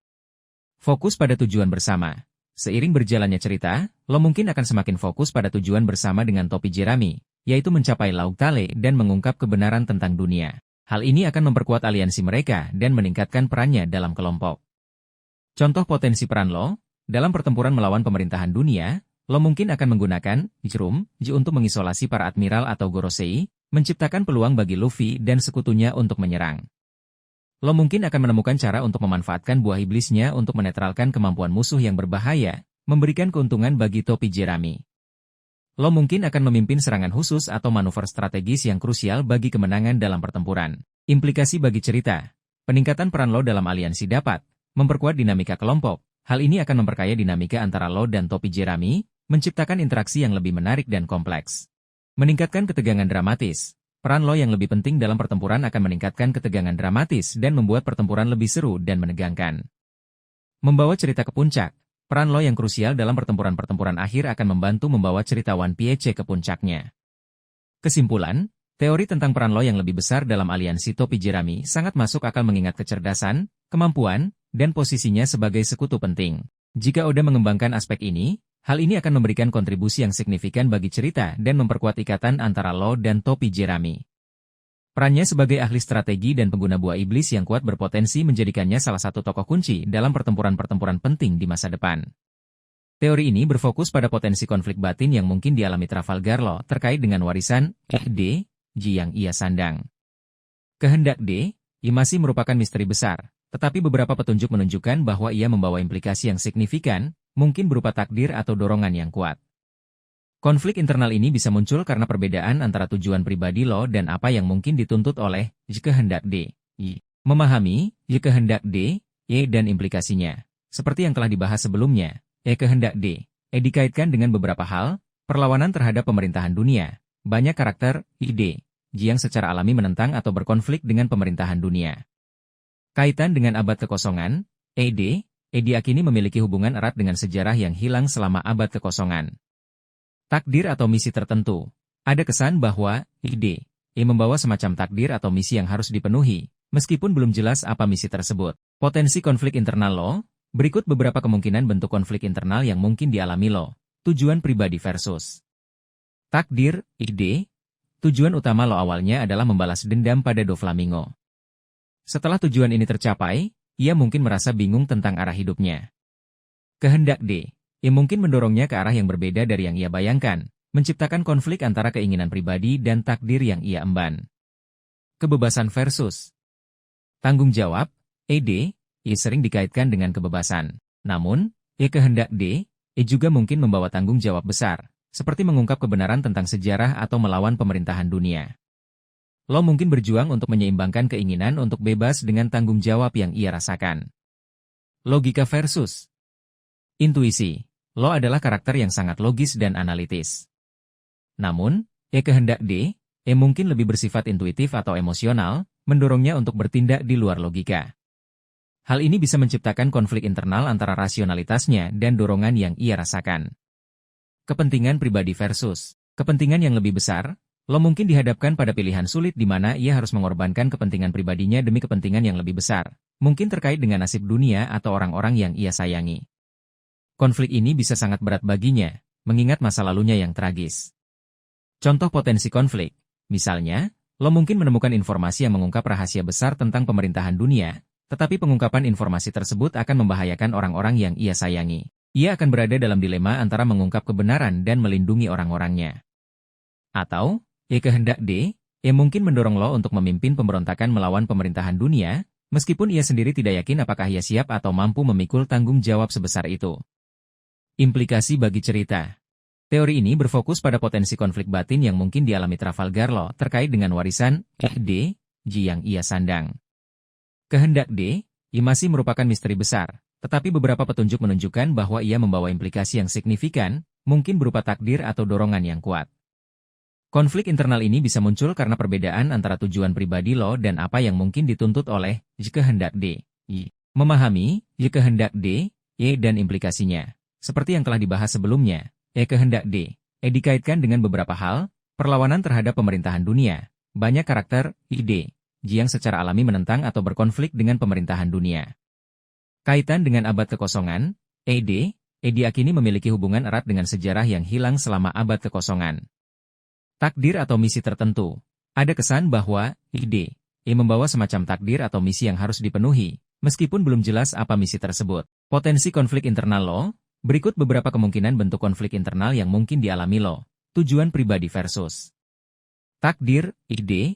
S1: Fokus pada tujuan bersama. Seiring berjalannya cerita, Law mungkin akan semakin fokus pada tujuan bersama dengan topi jerami, yaitu mencapai Laug Tale dan mengungkap kebenaran tentang dunia. Hal ini akan memperkuat aliansi mereka dan meningkatkan perannya dalam kelompok. Contoh potensi peran Law, dalam pertempuran melawan pemerintahan dunia, Law mungkin akan menggunakan Vroom Ji untuk mengisolasi para admiral atau Gorosei, menciptakan peluang bagi Luffy dan sekutunya untuk menyerang. Law mungkin akan menemukan cara untuk memanfaatkan buah iblisnya untuk menetralkan kemampuan musuh yang berbahaya, memberikan keuntungan bagi topi jerami. Law mungkin akan memimpin serangan khusus atau manuver strategis yang krusial bagi kemenangan dalam pertempuran. Implikasi bagi cerita. Peningkatan peran Law dalam aliansi dapat memperkuat dinamika kelompok. Hal ini akan memperkaya dinamika antara Law dan topi jerami, menciptakan interaksi yang lebih menarik dan kompleks. Meningkatkan ketegangan dramatis. Peran Law yang lebih penting dalam pertempuran akan meningkatkan ketegangan dramatis dan membuat pertempuran lebih seru dan menegangkan. Membawa cerita ke puncak. Peran Law yang krusial dalam pertempuran-pertempuran akhir akan membantu membawa cerita One Piece ke puncaknya. Kesimpulan, teori tentang peran Law yang lebih besar dalam aliansi topi jerami sangat masuk akal mengingat kecerdasan, kemampuan, dan posisinya sebagai sekutu penting. Jika Oda mengembangkan aspek ini, hal ini akan memberikan kontribusi yang signifikan bagi cerita dan memperkuat ikatan antara Law dan topi jerami. Perannya sebagai ahli strategi dan pengguna buah iblis yang kuat berpotensi menjadikannya salah satu tokoh kunci dalam pertempuran-pertempuran penting di masa depan. Teori ini berfokus pada potensi konflik batin yang mungkin dialami Trafalgar Law terkait dengan warisan D. Ji yang ia sandang. Kehendak D. Ji masih merupakan misteri besar, tetapi beberapa petunjuk menunjukkan bahwa ia membawa implikasi yang signifikan, mungkin berupa takdir atau dorongan yang kuat. Konflik internal ini bisa muncul karena perbedaan antara tujuan pribadi Law dan apa yang mungkin dituntut oleh kehendak D. Memahami kehendak D, dan implikasinya. Seperti yang telah dibahas sebelumnya, kehendak D dikaitkan dengan beberapa hal, perlawanan terhadap pemerintahan dunia, banyak karakter D Ji yang secara alami menentang atau berkonflik dengan pemerintahan dunia. Kaitan dengan abad kekosongan, ED diyakini memiliki hubungan erat dengan sejarah yang hilang selama abad kekosongan. Takdir atau misi tertentu. Ada kesan bahwa ED membawa semacam takdir atau misi yang harus dipenuhi, meskipun belum jelas apa misi tersebut. Potensi konflik internal Lo. Berikut beberapa kemungkinan bentuk konflik internal yang mungkin dialami Lo. Tujuan pribadi versus takdir, ED. Tujuan utama Lo awalnya adalah membalas dendam pada Doflamingo. Setelah tujuan ini tercapai, ia mungkin merasa bingung tentang arah hidupnya. Kehendak D. Mungkin mendorongnya ke arah yang berbeda dari yang ia bayangkan, menciptakan konflik antara keinginan pribadi dan takdir yang ia emban. Kebebasan versus tanggung jawab, ED. Sering dikaitkan dengan kebebasan. Namun, kehendak D. Juga mungkin membawa tanggung jawab besar, seperti mengungkap kebenaran tentang sejarah atau melawan pemerintahan dunia. Lo mungkin berjuang untuk menyeimbangkan keinginan untuk bebas dengan tanggung jawab yang ia rasakan. Logika versus intuisi. Lo adalah karakter yang sangat logis dan analitis. Namun, kehendak D. Mungkin lebih bersifat intuitif atau emosional, mendorongnya untuk bertindak di luar logika. Hal ini bisa menciptakan konflik internal antara rasionalitasnya dan dorongan yang ia rasakan. Kepentingan pribadi versus kepentingan yang lebih besar. Lo mungkin dihadapkan pada pilihan sulit di mana ia harus mengorbankan kepentingan pribadinya demi kepentingan yang lebih besar, mungkin terkait dengan nasib dunia atau orang-orang yang ia sayangi. Konflik ini bisa sangat berat baginya, mengingat masa lalunya yang tragis. Contoh potensi konflik, misalnya, lo mungkin menemukan informasi yang mengungkap rahasia besar tentang pemerintahan dunia, tetapi pengungkapan informasi tersebut akan membahayakan orang-orang yang ia sayangi. Ia akan berada dalam dilema antara mengungkap kebenaran dan melindungi orang-orangnya. Atau, kehendak D. Mungkin mendorong Lo untuk memimpin pemberontakan melawan pemerintahan dunia, meskipun ia sendiri tidak yakin apakah ia siap atau mampu memikul tanggung jawab sebesar itu. Implikasi bagi cerita. Teori ini berfokus pada potensi konflik batin yang mungkin dialami Trafalgar Law terkait dengan warisan D. Ji yang ia sandang. Kehendak D. masih merupakan misteri besar, tetapi beberapa petunjuk menunjukkan bahwa ia membawa implikasi yang signifikan, mungkin berupa takdir atau dorongan yang kuat. Konflik internal ini bisa muncul karena perbedaan antara tujuan pribadi Lo dan apa yang mungkin dituntut oleh kehendak D. Memahami kehendak D, dan implikasinya. Seperti yang telah dibahas sebelumnya, kehendak D dikaitkan dengan beberapa hal, perlawanan terhadap pemerintahan dunia, banyak karakter D yang secara alami menentang atau berkonflik dengan pemerintahan dunia. Kaitan dengan abad kekosongan, ED diyakini memiliki hubungan erat dengan sejarah yang hilang selama abad kekosongan. Takdir atau misi tertentu. Ada kesan bahwa ED membawa semacam takdir atau misi yang harus dipenuhi, meskipun belum jelas apa misi tersebut. Potensi konflik internal Lo. Berikut beberapa kemungkinan bentuk konflik internal yang mungkin dialami Lo. Tujuan pribadi versus takdir, ED.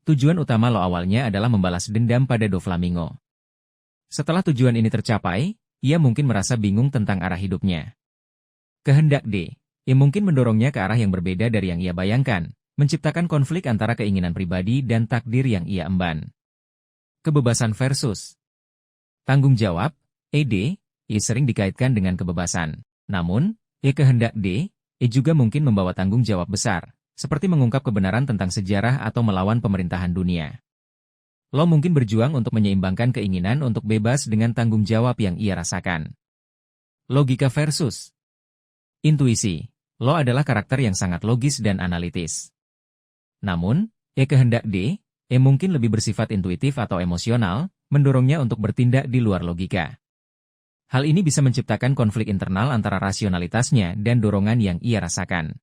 S1: Tujuan utama Lo awalnya adalah membalas dendam pada Doflamingo. Setelah tujuan ini tercapai, ia mungkin merasa bingung tentang arah hidupnya. Kehendak D. Mungkin mendorongnya ke arah yang berbeda dari yang ia bayangkan, menciptakan konflik antara keinginan pribadi dan takdir yang ia emban. Kebebasan versus tanggung jawab, ED, sering dikaitkan dengan kebebasan. Namun, kehendak D, juga mungkin membawa tanggung jawab besar, seperti mengungkap kebenaran tentang sejarah atau melawan pemerintahan dunia. Lo mungkin berjuang untuk menyeimbangkan keinginan untuk bebas dengan tanggung jawab yang ia rasakan. Logika versus intuisi. Lo adalah karakter yang sangat logis dan analitis. Namun, kehendak D, mungkin lebih bersifat intuitif atau emosional, mendorongnya untuk bertindak di luar logika. Hal ini bisa menciptakan konflik internal antara rasionalitasnya dan dorongan yang ia rasakan.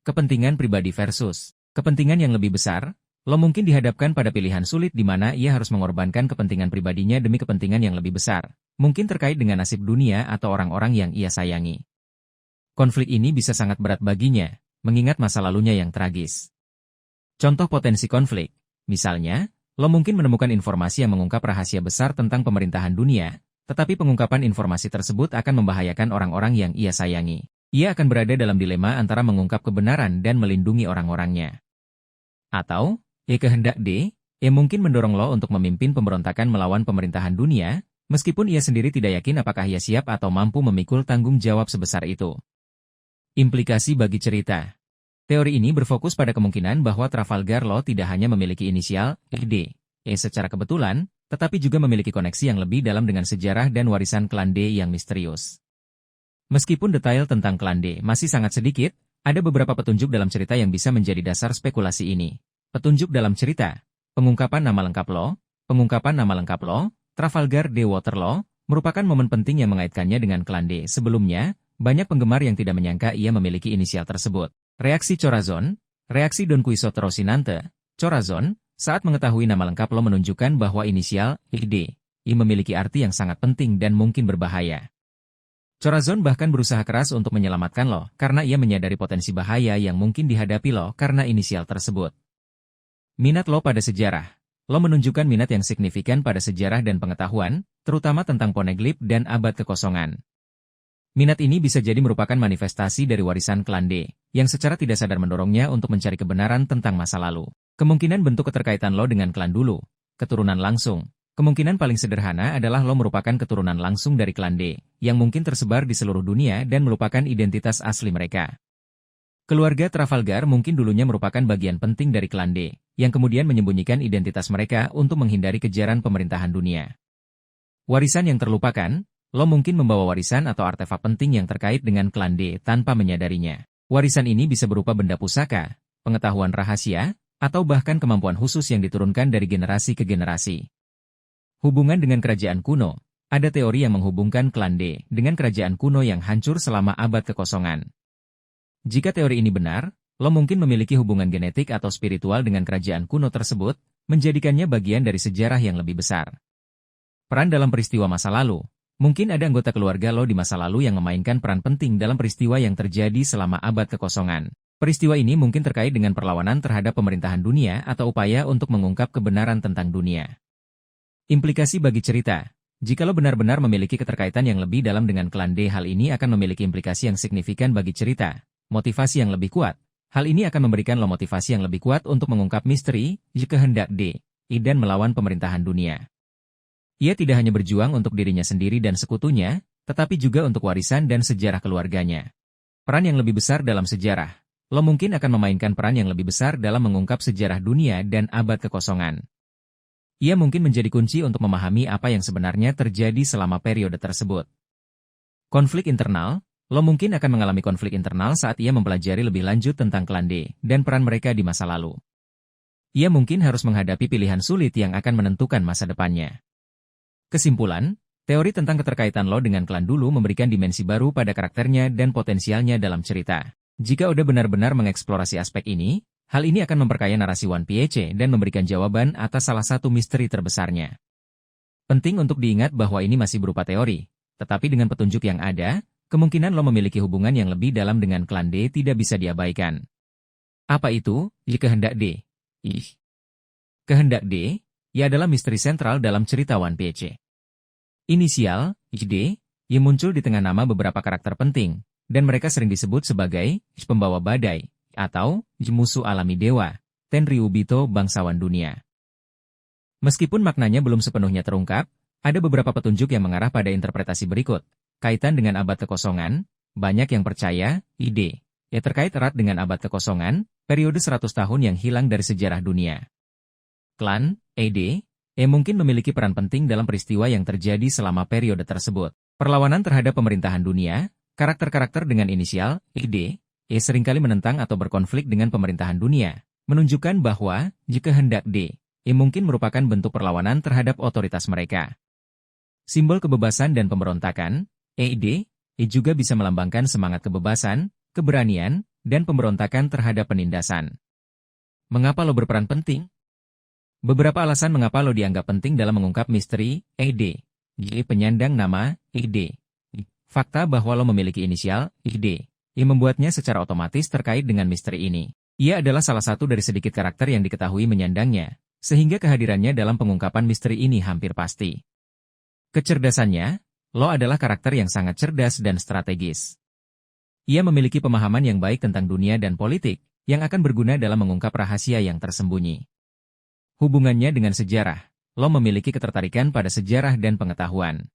S1: Kepentingan pribadi versus kepentingan yang lebih besar. Lo mungkin dihadapkan pada pilihan sulit di mana ia harus mengorbankan kepentingan pribadinya demi kepentingan yang lebih besar, mungkin terkait dengan nasib dunia atau orang-orang yang ia sayangi. Konflik ini bisa sangat berat baginya, mengingat masa lalunya yang tragis. Contoh potensi konflik, misalnya, Lo mungkin menemukan informasi yang mengungkap rahasia besar tentang pemerintahan dunia, tetapi pengungkapan informasi tersebut akan membahayakan orang-orang yang ia sayangi. Ia akan berada dalam dilema antara mengungkap kebenaran dan melindungi orang-orangnya. Atau, kehendak D, mungkin mendorong Lo untuk memimpin pemberontakan melawan pemerintahan dunia, meskipun ia sendiri tidak yakin apakah ia siap atau mampu memikul tanggung jawab sebesar itu. Implikasi bagi cerita. Teori ini berfokus pada kemungkinan bahwa Trafalgar Law tidak hanya memiliki inisial D, secara kebetulan, tetapi juga memiliki koneksi yang lebih dalam dengan sejarah dan warisan klan D yang misterius. Meskipun detail tentang klan D masih sangat sedikit, ada beberapa petunjuk dalam cerita yang bisa menjadi dasar spekulasi ini. Petunjuk dalam cerita, pengungkapan nama lengkap Law, Trafalgar D Waterloo, merupakan momen penting yang mengaitkannya dengan klan D. Sebelumnya, banyak penggemar yang tidak menyangka ia memiliki inisial tersebut. Reaksi Corazon, reaksi Don Quixote Rocinante, Corazon, saat mengetahui nama lengkap Law menunjukkan bahwa inisial D memiliki arti yang sangat penting dan mungkin berbahaya. Corazon bahkan berusaha keras untuk menyelamatkan Law karena ia menyadari potensi bahaya yang mungkin dihadapi Law karena inisial tersebut. Minat Law pada sejarah. Law menunjukkan minat yang signifikan pada sejarah dan pengetahuan, terutama tentang Poneglyph dan abad kekosongan. Minat ini bisa jadi merupakan manifestasi dari warisan klan D, yang secara tidak sadar mendorongnya untuk mencari kebenaran tentang masa lalu. Kemungkinan bentuk keterkaitan Law dengan klan dulu, keturunan langsung. Kemungkinan paling sederhana adalah Law merupakan keturunan langsung dari klan D, yang mungkin tersebar di seluruh dunia dan merupakan identitas asli mereka. Keluarga Trafalgar mungkin dulunya merupakan bagian penting dari klan D, yang kemudian menyembunyikan identitas mereka untuk menghindari kejaran pemerintahan dunia. Warisan yang terlupakan, Law mungkin membawa warisan atau artefak penting yang terkait dengan klan D tanpa menyadarinya. Warisan ini bisa berupa benda pusaka, pengetahuan rahasia, atau bahkan kemampuan khusus yang diturunkan dari generasi ke generasi. Hubungan dengan kerajaan kuno. Ada teori yang menghubungkan klan D dengan kerajaan kuno yang hancur selama abad kekosongan. Jika teori ini benar, Law mungkin memiliki hubungan genetik atau spiritual dengan kerajaan kuno tersebut, menjadikannya bagian dari sejarah yang lebih besar. Peran dalam peristiwa masa lalu. Mungkin ada anggota keluarga Law di masa lalu yang memainkan peran penting dalam peristiwa yang terjadi selama abad kekosongan. Peristiwa ini mungkin terkait dengan perlawanan terhadap pemerintahan dunia atau upaya untuk mengungkap kebenaran tentang dunia. Implikasi bagi cerita. Jika Law benar-benar memiliki keterkaitan yang lebih dalam dengan klan D, hal ini akan memiliki implikasi yang signifikan bagi cerita. Motivasi yang lebih kuat. Hal ini akan memberikan Law motivasi yang lebih kuat untuk mengungkap misteri, kehendak D, dan melawan pemerintahan dunia. Ia tidak hanya berjuang untuk dirinya sendiri dan sekutunya, tetapi juga untuk warisan dan sejarah keluarganya. Peran yang lebih besar dalam sejarah. Law mungkin akan memainkan peran yang lebih besar dalam mengungkap sejarah dunia dan abad kekosongan. Ia mungkin menjadi kunci untuk memahami apa yang sebenarnya terjadi selama periode tersebut. Konflik internal. Law mungkin akan mengalami konflik internal saat ia mempelajari lebih lanjut tentang klan D dan peran mereka di masa lalu. Ia mungkin harus menghadapi pilihan sulit yang akan menentukan masa depannya. Kesimpulan, teori tentang keterkaitan Law dengan klan dulu memberikan dimensi baru pada karakternya dan potensialnya dalam cerita. Jika Oda benar-benar mengeksplorasi aspek ini, hal ini akan memperkaya narasi One Piece dan memberikan jawaban atas salah satu misteri terbesarnya. Penting untuk diingat bahwa ini masih berupa teori, tetapi dengan petunjuk yang ada, kemungkinan Law memiliki hubungan yang lebih dalam dengan klan D tidak bisa diabaikan. Apa itu, kehendak D? Kehendak D, ia adalah misteri sentral dalam cerita One Piece. Inisial, D, yang muncul di tengah nama beberapa karakter penting, dan mereka sering disebut sebagai pembawa badai, atau musuh alami dewa, Tenryubito bangsawan dunia. Meskipun maknanya belum sepenuhnya terungkap, ada beberapa petunjuk yang mengarah pada interpretasi berikut. Kaitan dengan abad kekosongan, banyak yang percaya, D, terkait erat dengan abad kekosongan, periode 100 tahun yang hilang dari sejarah dunia. Klan D mungkin memiliki peran penting dalam peristiwa yang terjadi selama periode tersebut. Perlawanan terhadap pemerintahan dunia, karakter-karakter dengan inisial D seringkali menentang atau berkonflik dengan pemerintahan dunia, menunjukkan bahwa kehendak D mungkin merupakan bentuk perlawanan terhadap otoritas mereka. Simbol kebebasan dan pemberontakan, D juga bisa melambangkan semangat kebebasan, keberanian, dan pemberontakan terhadap penindasan. Mengapa Law berperan penting? Beberapa alasan mengapa Law dianggap penting dalam mengungkap misteri D. Penyandang nama D. Fakta bahwa Law memiliki inisial D yang membuatnya secara otomatis terkait dengan misteri ini. Ia adalah salah satu dari sedikit karakter yang diketahui menyandangnya, sehingga kehadirannya dalam pengungkapan misteri ini hampir pasti. Kecerdasannya, Law adalah karakter yang sangat cerdas dan strategis. Ia memiliki pemahaman yang baik tentang dunia dan politik, yang akan berguna dalam mengungkap rahasia yang tersembunyi. Hubungannya dengan sejarah, Law memiliki ketertarikan pada sejarah dan pengetahuan.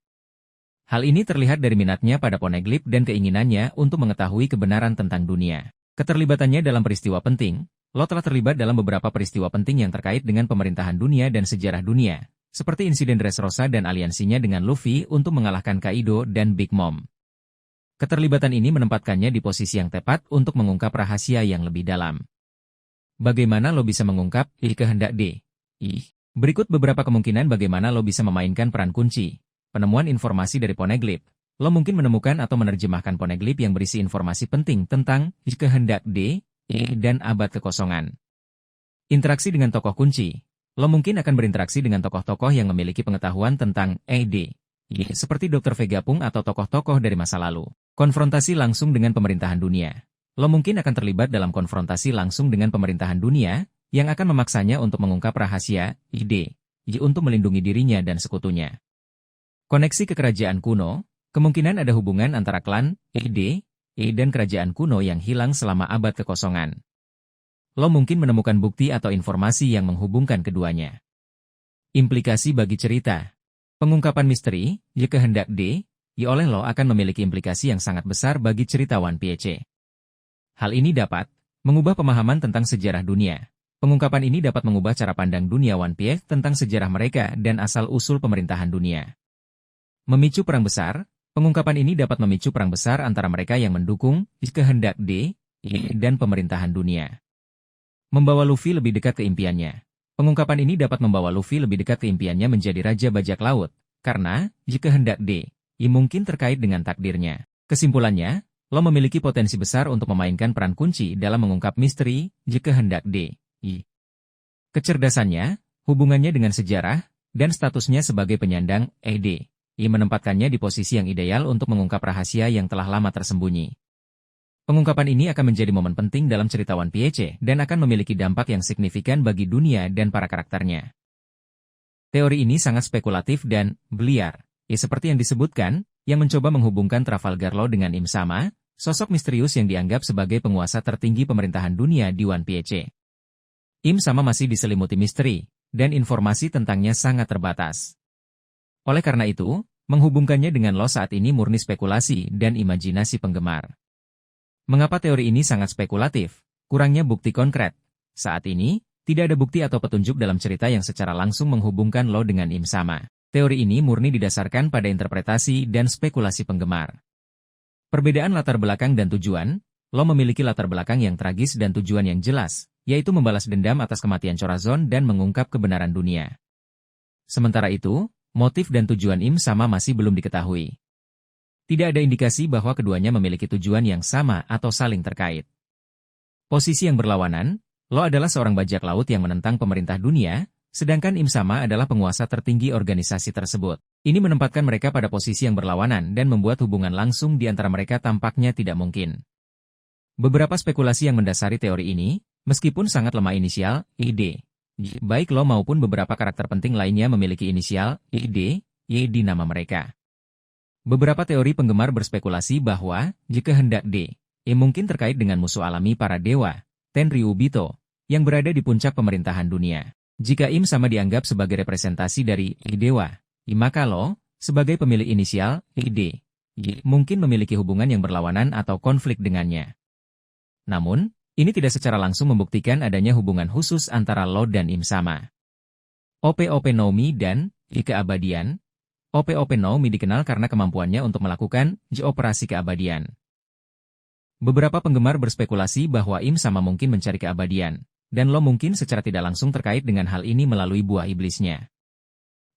S1: Hal ini terlihat dari minatnya pada Poneglyph dan keinginannya untuk mengetahui kebenaran tentang dunia. Keterlibatannya dalam peristiwa penting, Lo telah terlibat dalam beberapa peristiwa penting yang terkait dengan pemerintahan dunia dan sejarah dunia, seperti insiden Dressrosa dan aliansinya dengan Luffy untuk mengalahkan Kaido dan Big Mom. Keterlibatan ini menempatkannya di posisi yang tepat untuk mengungkap rahasia yang lebih dalam. Bagaimana lo bisa mengungkap kehendak D? Berikut beberapa kemungkinan bagaimana lo bisa memainkan peran kunci. Penemuan informasi dari Poneglyph. Lo mungkin menemukan atau menerjemahkan Poneglyph yang berisi informasi penting tentang kehendak D, dan abad kekosongan. Interaksi dengan tokoh kunci. Lo mungkin akan berinteraksi dengan tokoh-tokoh yang memiliki pengetahuan tentang ED, seperti Dr. Vegapunk atau tokoh-tokoh dari masa lalu. Konfrontasi langsung dengan pemerintahan dunia. Lo mungkin akan terlibat dalam konfrontasi langsung dengan pemerintahan dunia, yang akan memaksanya untuk mengungkap rahasia, ide, untuk melindungi dirinya dan sekutunya. Koneksi ke kerajaan kuno, kemungkinan ada hubungan antara klan, dan kerajaan kuno yang hilang selama abad kekosongan. Lo mungkin menemukan bukti atau informasi yang menghubungkan keduanya. Implikasi bagi cerita. Pengungkapan misteri, kehendak D, oleh Lo akan memiliki implikasi yang sangat besar bagi cerita One Piece. Hal ini dapat mengubah pemahaman tentang sejarah dunia. Pengungkapan ini dapat mengubah cara pandang dunia One Piece tentang sejarah mereka dan asal-usul pemerintahan dunia. Memicu perang besar. Pengungkapan ini dapat memicu perang besar antara mereka yang mendukung kehendak D dan pemerintahan dunia. Membawa Luffy lebih dekat ke impiannya. Pengungkapan ini dapat membawa Luffy lebih dekat ke impiannya menjadi Raja Bajak Laut, karena kehendak D mungkin terkait dengan takdirnya. Kesimpulannya, Lo memiliki potensi besar untuk memainkan peran kunci dalam mengungkap misteri kehendak D. Kecerdasannya, hubungannya dengan sejarah, dan statusnya sebagai penyandang ED. Menempatkannya di posisi yang ideal untuk mengungkap rahasia yang telah lama tersembunyi. Pengungkapan ini akan menjadi momen penting dalam cerita One Piece dan akan memiliki dampak yang signifikan bagi dunia dan para karakternya. Teori ini sangat spekulatif dan liar, seperti yang disebutkan, yang mencoba menghubungkan Trafalgar Law dengan Im Sama, sosok misterius yang dianggap sebagai penguasa tertinggi pemerintahan dunia di One Piece. Im Sama masih diselimuti misteri, dan informasi tentangnya sangat terbatas. Oleh karena itu, menghubungkannya dengan Law saat ini murni spekulasi dan imajinasi penggemar. Mengapa teori ini sangat spekulatif? Kurangnya bukti konkret. Saat ini, tidak ada bukti atau petunjuk dalam cerita yang secara langsung menghubungkan Law dengan Im Sama. Teori ini murni didasarkan pada interpretasi dan spekulasi penggemar. Perbedaan latar belakang dan tujuan. Law memiliki latar belakang yang tragis dan tujuan yang jelas, yaitu membalas dendam atas kematian Chorazon dan mengungkap kebenaran dunia. Sementara itu, motif dan tujuan Im Sama masih belum diketahui. Tidak ada indikasi bahwa keduanya memiliki tujuan yang sama atau saling terkait. Posisi yang berlawanan, Law adalah seorang bajak laut yang menentang pemerintah dunia, sedangkan Im Sama adalah penguasa tertinggi organisasi tersebut. Ini menempatkan mereka pada posisi yang berlawanan dan membuat hubungan langsung di antara mereka tampaknya tidak mungkin. Beberapa spekulasi yang mendasari teori ini, meskipun sangat lemah inisial, ID. Baik Law maupun beberapa karakter penting lainnya memiliki inisial ID, di nama mereka. Beberapa teori penggemar berspekulasi bahwa kehendak D mungkin terkait dengan musuh alami para dewa, Tenryubito, yang berada di puncak pemerintahan dunia. Jika Im Sama dianggap sebagai representasi dari dewa, maka Law, sebagai pemilik inisial ID, mungkin memiliki hubungan yang berlawanan atau konflik dengannya. Namun, ini tidak secara langsung membuktikan adanya hubungan khusus antara Law dan Im Sama. OP-OP Nomi dan keabadian. OP-OP Nomi dikenal karena kemampuannya untuk melakukan operasi keabadian. Beberapa penggemar berspekulasi bahwa Im Sama mungkin mencari keabadian, dan Law mungkin secara tidak langsung terkait dengan hal ini melalui buah iblisnya.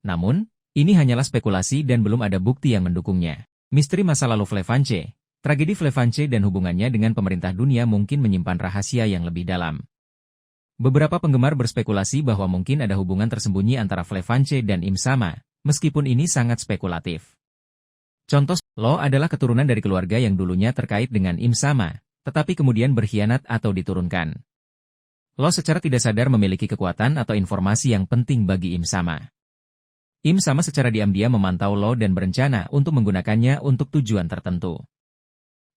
S1: Namun, ini hanyalah spekulasi dan belum ada bukti yang mendukungnya. Misteri masa lalu Flevanche. Tragedi Flevanche dan hubungannya dengan pemerintah dunia mungkin menyimpan rahasia yang lebih dalam. Beberapa penggemar berspekulasi bahwa mungkin ada hubungan tersembunyi antara Flevanche dan Im Sama, meskipun ini sangat spekulatif. Contoh, Law adalah keturunan dari keluarga yang dulunya terkait dengan Im Sama, tetapi kemudian berkhianat atau diturunkan. Law secara tidak sadar memiliki kekuatan atau informasi yang penting bagi Im Sama. Im Sama secara diam-diam memantau Law dan berencana untuk menggunakannya untuk tujuan tertentu.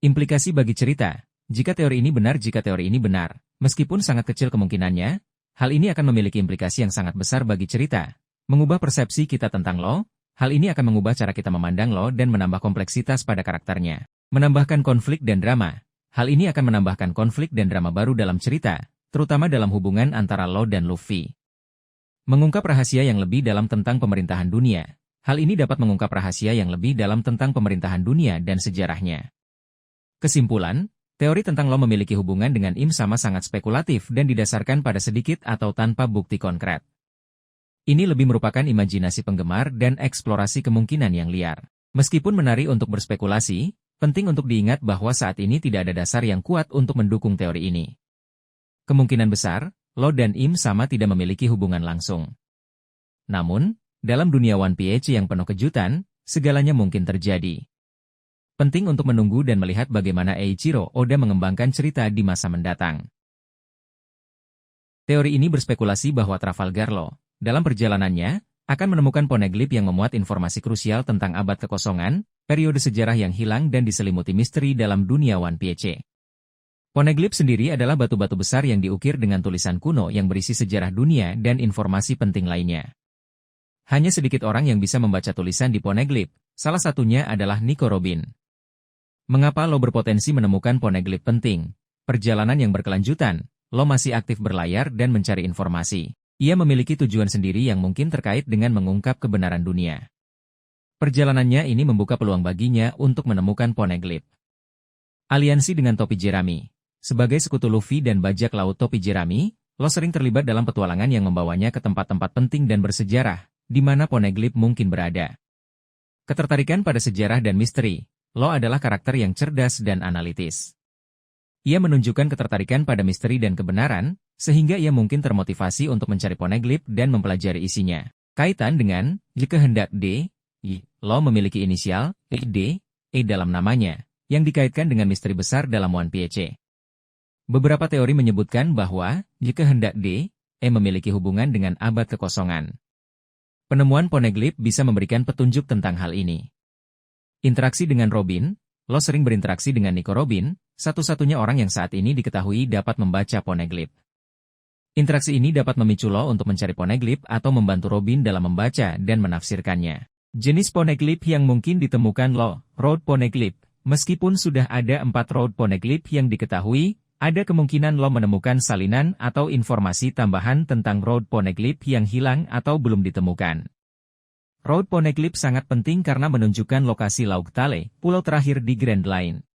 S1: Implikasi bagi cerita, jika teori ini benar, meskipun sangat kecil kemungkinannya, hal ini akan memiliki implikasi yang sangat besar bagi cerita, mengubah persepsi kita tentang Law, hal ini akan mengubah cara kita memandang Law dan menambah kompleksitas pada karakternya, menambahkan konflik dan drama. Hal ini akan menambahkan konflik dan drama baru dalam cerita, terutama dalam hubungan antara Law dan Luffy. Mengungkap rahasia yang lebih dalam tentang pemerintahan dunia. Hal ini dapat mengungkap rahasia yang lebih dalam tentang pemerintahan dunia dan sejarahnya. Kesimpulan, teori tentang Law memiliki hubungan dengan Im Sama sangat spekulatif dan didasarkan pada sedikit atau tanpa bukti konkret. Ini lebih merupakan imajinasi penggemar dan eksplorasi kemungkinan yang liar. Meskipun menarik untuk berspekulasi, penting untuk diingat bahwa saat ini tidak ada dasar yang kuat untuk mendukung teori ini. Kemungkinan besar, Law dan Im Sama tidak memiliki hubungan langsung. Namun, dalam dunia One Piece yang penuh kejutan, segalanya mungkin terjadi. Penting untuk menunggu dan melihat bagaimana Eiichiro Oda mengembangkan cerita di masa mendatang. Teori ini berspekulasi bahwa Trafalgar Law, dalam perjalanannya, akan menemukan poneglyph yang memuat informasi krusial tentang abad kekosongan, periode sejarah yang hilang dan diselimuti misteri dalam dunia One Piece. Poneglyph sendiri adalah batu-batu besar yang diukir dengan tulisan kuno yang berisi sejarah dunia dan informasi penting lainnya. Hanya sedikit orang yang bisa membaca tulisan di poneglyph, salah satunya adalah Nico Robin. Mengapa Law berpotensi menemukan poneglyph penting? Perjalanan yang berkelanjutan, Law masih aktif berlayar dan mencari informasi. Ia memiliki tujuan sendiri yang mungkin terkait dengan mengungkap kebenaran dunia. Perjalanannya ini membuka peluang baginya untuk menemukan poneglyph. Aliansi dengan Topi Jerami. Sebagai sekutu Luffy dan bajak laut Topi Jerami, Law sering terlibat dalam petualangan yang membawanya ke tempat-tempat penting dan bersejarah, di mana poneglyph mungkin berada. Ketertarikan pada sejarah dan misteri, Law adalah karakter yang cerdas dan analitis. Ia menunjukkan ketertarikan pada misteri dan kebenaran, sehingga ia mungkin termotivasi untuk mencari poneglyph dan mempelajari isinya. Kaitan dengan kehendak D, Law memiliki inisial D, dalam namanya, yang dikaitkan dengan misteri besar dalam One Piece. Beberapa teori menyebutkan bahwa kehendak D, memiliki hubungan dengan abad kekosongan. Penemuan poneglyph bisa memberikan petunjuk tentang hal ini. Interaksi dengan Robin, Law sering berinteraksi dengan Nico Robin, satu-satunya orang yang saat ini diketahui dapat membaca poneglyph. Interaksi ini dapat memicu Law untuk mencari poneglyph atau membantu Robin dalam membaca dan menafsirkannya. Jenis poneglyph yang mungkin ditemukan Law, Road Poneglyph. Meskipun sudah ada 4 Road Poneglyph yang diketahui, ada kemungkinan Law menemukan salinan atau informasi tambahan tentang Road Poneglyph yang hilang atau belum ditemukan. Road Poneglyph sangat penting karena menunjukkan lokasi Laug Tale, pulau terakhir di Grand Line.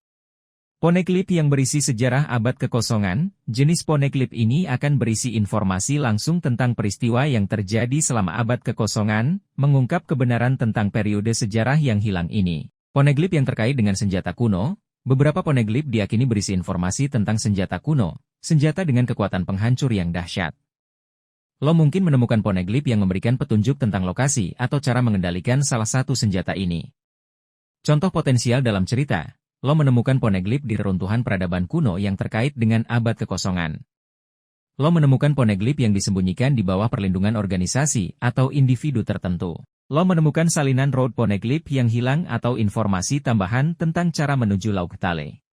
S1: Poneglyph yang berisi sejarah abad kekosongan, jenis poneglyph ini akan berisi informasi langsung tentang peristiwa yang terjadi selama abad kekosongan, mengungkap kebenaran tentang periode sejarah yang hilang ini. Poneglyph yang terkait dengan senjata kuno. Beberapa poneglyph diyakini berisi informasi tentang senjata kuno, senjata dengan kekuatan penghancur yang dahsyat. Law mungkin menemukan poneglyph yang memberikan petunjuk tentang lokasi atau cara mengendalikan salah satu senjata ini. Contoh potensial dalam cerita, Law menemukan poneglyph di reruntuhan peradaban kuno yang terkait dengan abad kekosongan. Law menemukan poneglyph yang disembunyikan di bawah perlindungan organisasi atau individu tertentu. Law menemukan salinan Road Poneglyph yang hilang atau informasi tambahan tentang cara menuju Laug Tale.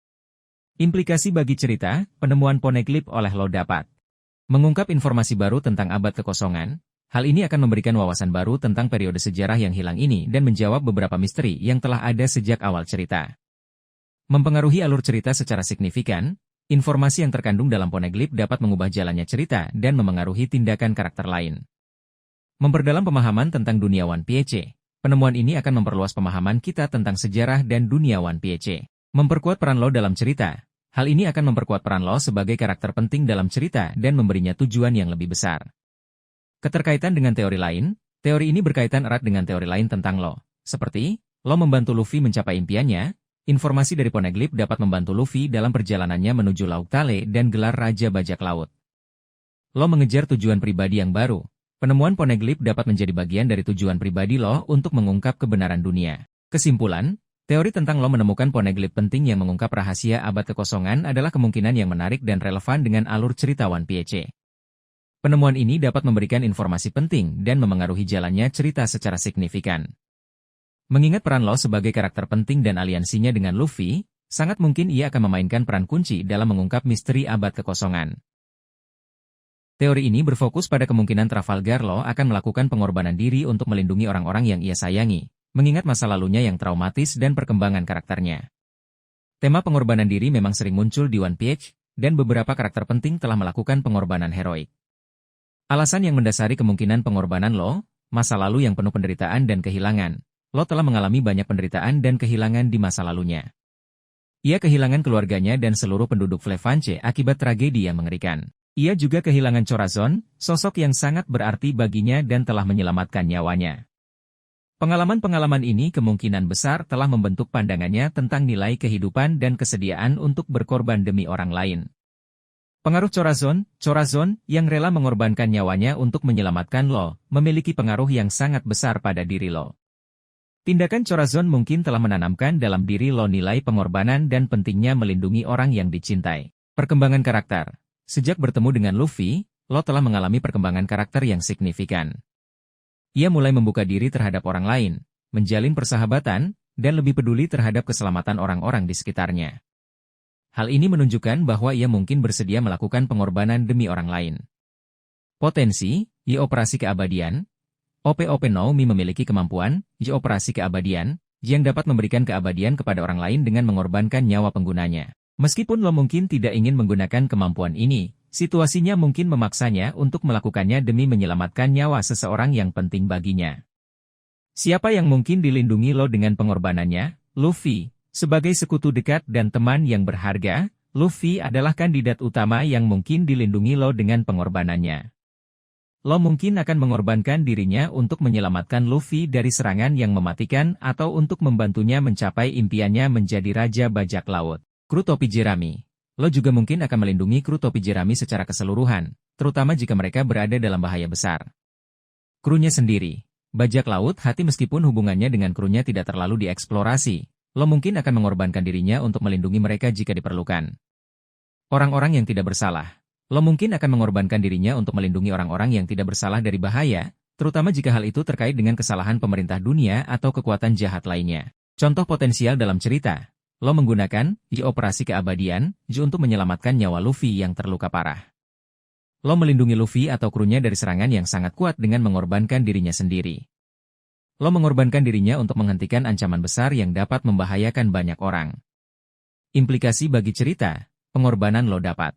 S1: Implikasi bagi cerita, penemuan poneglyph oleh Law dapat mengungkap informasi baru tentang abad kekosongan. Hal ini akan memberikan wawasan baru tentang periode sejarah yang hilang ini dan menjawab beberapa misteri yang telah ada sejak awal cerita. Mempengaruhi alur cerita secara signifikan, informasi yang terkandung dalam poneglyph dapat mengubah jalannya cerita dan memengaruhi tindakan karakter lain. Memperdalam pemahaman tentang dunia One Piece. Penemuan ini akan memperluas pemahaman kita tentang sejarah dan dunia One Piece. Memperkuat peran Law dalam cerita. Hal ini akan memperkuat peran Law sebagai karakter penting dalam cerita dan memberinya tujuan yang lebih besar. Keterkaitan dengan teori lain. Teori ini berkaitan erat dengan teori lain tentang Law. Seperti, Law membantu Luffy mencapai impiannya. Informasi dari poneglyph dapat membantu Luffy dalam perjalanannya menuju Laug Tale dan gelar Raja Bajak Laut. Law mengejar tujuan pribadi yang baru. Penemuan poneglyph dapat menjadi bagian dari tujuan pribadi Law untuk mengungkap kebenaran dunia. Kesimpulan, teori tentang Law menemukan poneglyph penting yang mengungkap rahasia abad kekosongan adalah kemungkinan yang menarik dan relevan dengan alur cerita One Piece. Penemuan ini dapat memberikan informasi penting dan memengaruhi jalannya cerita secara signifikan. Mengingat peran Law sebagai karakter penting dan aliansinya dengan Luffy, sangat mungkin ia akan memainkan peran kunci dalam mengungkap misteri abad kekosongan. Teori ini berfokus pada kemungkinan Trafalgar Law akan melakukan pengorbanan diri untuk melindungi orang-orang yang ia sayangi, mengingat masa lalunya yang traumatis dan perkembangan karakternya. Tema pengorbanan diri memang sering muncul di One Piece, dan beberapa karakter penting telah melakukan pengorbanan heroik. Alasan yang mendasari kemungkinan pengorbanan Law, masa lalu yang penuh penderitaan dan kehilangan. Law telah mengalami banyak penderitaan dan kehilangan di masa lalunya. Ia kehilangan keluarganya dan seluruh penduduk Flevanche akibat tragedi yang mengerikan. Ia juga kehilangan Chorazon, sosok yang sangat berarti baginya dan telah menyelamatkan nyawanya. Pengalaman-pengalaman ini kemungkinan besar telah membentuk pandangannya tentang nilai kehidupan dan kesediaan untuk berkorban demi orang lain. Pengaruh Chorazon yang rela mengorbankan nyawanya untuk menyelamatkan Law, memiliki pengaruh yang sangat besar pada diri Law. Tindakan Chorazon mungkin telah menanamkan dalam diri Law nilai pengorbanan dan pentingnya melindungi orang yang dicintai. Perkembangan karakter. Sejak bertemu dengan Luffy, Law telah mengalami perkembangan karakter yang signifikan. Ia mulai membuka diri terhadap orang lain, menjalin persahabatan, dan lebih peduli terhadap keselamatan orang-orang di sekitarnya. Hal ini menunjukkan bahwa ia mungkin bersedia melakukan pengorbanan demi orang lain. Potensi, Operasi Keabadian. OP Naomi memiliki kemampuan, Operasi Keabadian, yang dapat memberikan keabadian kepada orang lain dengan mengorbankan nyawa penggunanya. Meskipun Law mungkin tidak ingin menggunakan kemampuan ini, situasinya mungkin memaksanya untuk melakukannya demi menyelamatkan nyawa seseorang yang penting baginya. Siapa yang mungkin dilindungi Law dengan pengorbanannya? Luffy. Sebagai sekutu dekat dan teman yang berharga, Luffy adalah kandidat utama yang mungkin dilindungi Law dengan pengorbanannya. Law mungkin akan mengorbankan dirinya untuk menyelamatkan Luffy dari serangan yang mematikan atau untuk membantunya mencapai impiannya menjadi Raja Bajak Laut. Kru Topi Jerami. Law juga mungkin akan melindungi kru Topi Jerami secara keseluruhan, terutama jika mereka berada dalam bahaya besar. Krunya sendiri. Bajak Laut Hati meskipun hubungannya dengan krunya tidak terlalu dieksplorasi, Law mungkin akan mengorbankan dirinya untuk melindungi mereka jika diperlukan. Orang-orang yang tidak bersalah. Law mungkin akan mengorbankan dirinya untuk melindungi orang-orang yang tidak bersalah dari bahaya, terutama jika hal itu terkait dengan kesalahan pemerintah dunia atau kekuatan jahat lainnya. Contoh potensial dalam cerita. Law menggunakan Operasi Keabadian untuk menyelamatkan nyawa Luffy yang terluka parah. Law melindungi Luffy atau krunya dari serangan yang sangat kuat dengan mengorbankan dirinya sendiri. Law mengorbankan dirinya untuk menghentikan ancaman besar yang dapat membahayakan banyak orang. Implikasi bagi cerita, pengorbanan Law dapat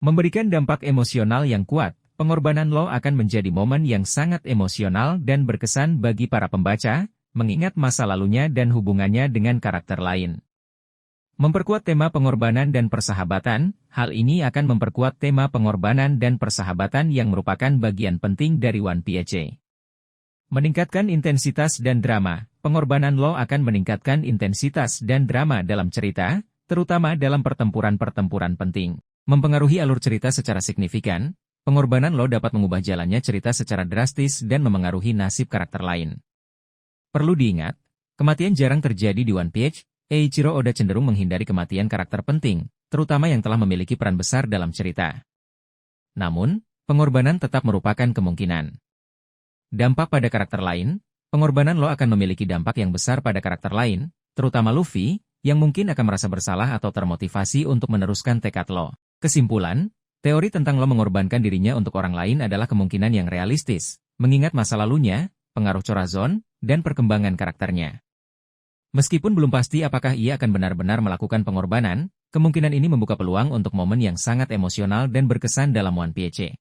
S1: memberikan dampak emosional yang kuat. Pengorbanan Law akan menjadi momen yang sangat emosional dan berkesan bagi para pembaca, mengingat masa lalunya dan hubungannya dengan karakter lain. Memperkuat tema pengorbanan dan persahabatan, hal ini akan memperkuat tema pengorbanan dan persahabatan yang merupakan bagian penting dari One Piece. Meningkatkan intensitas dan drama, pengorbanan Law akan meningkatkan intensitas dan drama dalam cerita, terutama dalam pertempuran-pertempuran penting. Mempengaruhi alur cerita secara signifikan, pengorbanan Law dapat mengubah jalannya cerita secara drastis dan memengaruhi nasib karakter lain. Perlu diingat, kematian jarang terjadi di One Piece. Eiichiro Oda cenderung menghindari kematian karakter penting, terutama yang telah memiliki peran besar dalam cerita. Namun, pengorbanan tetap merupakan kemungkinan. Dampak pada karakter lain, pengorbanan Law akan memiliki dampak yang besar pada karakter lain, terutama Luffy, yang mungkin akan merasa bersalah atau termotivasi untuk meneruskan tekad Law. Kesimpulan, teori tentang Law mengorbankan dirinya untuk orang lain adalah kemungkinan yang realistis, mengingat masa lalunya, pengaruh Chorazon, dan perkembangan karakternya. Meskipun belum pasti apakah ia akan benar-benar melakukan pengorbanan, kemungkinan ini membuka peluang untuk momen yang sangat emosional dan berkesan dalam One Piece.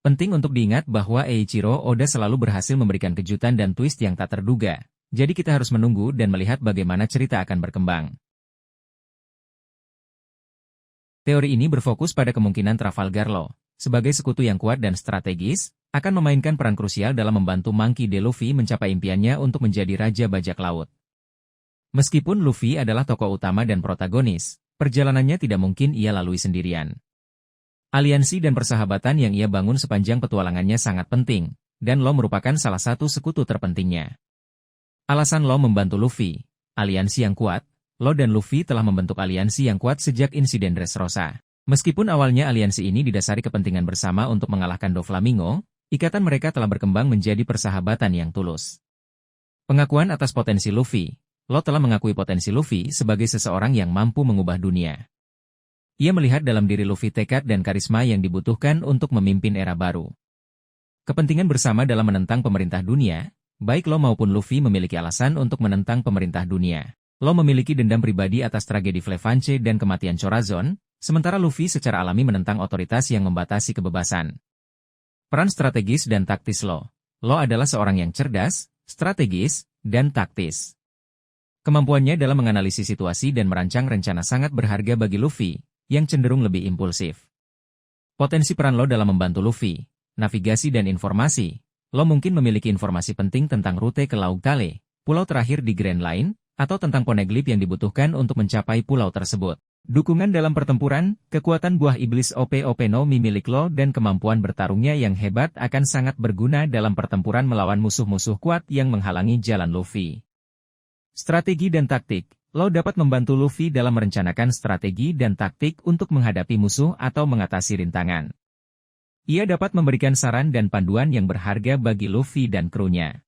S1: Penting untuk diingat bahwa Eiichiro Oda selalu berhasil memberikan kejutan dan twist yang tak terduga, jadi kita harus menunggu dan melihat bagaimana cerita akan berkembang. Teori ini berfokus pada kemungkinan Trafalgar Law, sebagai sekutu yang kuat dan strategis, akan memainkan peran krusial dalam membantu Monkey D. Luffy mencapai impiannya untuk menjadi Raja Bajak Laut. Meskipun Luffy adalah tokoh utama dan protagonis, perjalanannya tidak mungkin ia lalui sendirian. Aliansi dan persahabatan yang ia bangun sepanjang petualangannya sangat penting, dan Law merupakan salah satu sekutu terpentingnya. Alasan Law membantu Luffy, aliansi yang kuat. Law dan Luffy telah membentuk aliansi yang kuat sejak insiden Dressrosa. Meskipun awalnya aliansi ini didasari kepentingan bersama untuk mengalahkan Doflamingo, ikatan mereka telah berkembang menjadi persahabatan yang tulus. Pengakuan atas potensi Luffy. Law telah mengakui potensi Luffy sebagai seseorang yang mampu mengubah dunia. Ia melihat dalam diri Luffy tekad dan karisma yang dibutuhkan untuk memimpin era baru. Kepentingan bersama dalam menentang pemerintah dunia, baik Law maupun Luffy memiliki alasan untuk menentang pemerintah dunia. Lo memiliki dendam pribadi atas tragedi Flevanche dan kematian Chorazon, sementara Luffy secara alami menentang otoritas yang membatasi kebebasan. Peran strategis dan taktis lo. Lo adalah seorang yang cerdas, strategis, dan taktis. Kemampuannya dalam menganalisis situasi dan merancang rencana sangat berharga bagi Luffy, yang cenderung lebih impulsif. Potensi peran lo dalam membantu Luffy, navigasi dan informasi. Lo mungkin memiliki informasi penting tentang rute ke Laut Tale, pulau terakhir di Grand Line, atau tentang poneglyph yang dibutuhkan untuk mencapai pulau tersebut. Dukungan dalam pertempuran, kekuatan buah iblis OP-OP no Mi milik lo dan kemampuan bertarungnya yang hebat akan sangat berguna dalam pertempuran melawan musuh-musuh kuat yang menghalangi jalan Luffy. Strategi dan taktik. Lo dapat membantu Luffy dalam merencanakan strategi dan taktik untuk menghadapi musuh atau mengatasi rintangan. Ia dapat memberikan saran dan panduan yang berharga bagi Luffy dan krunya.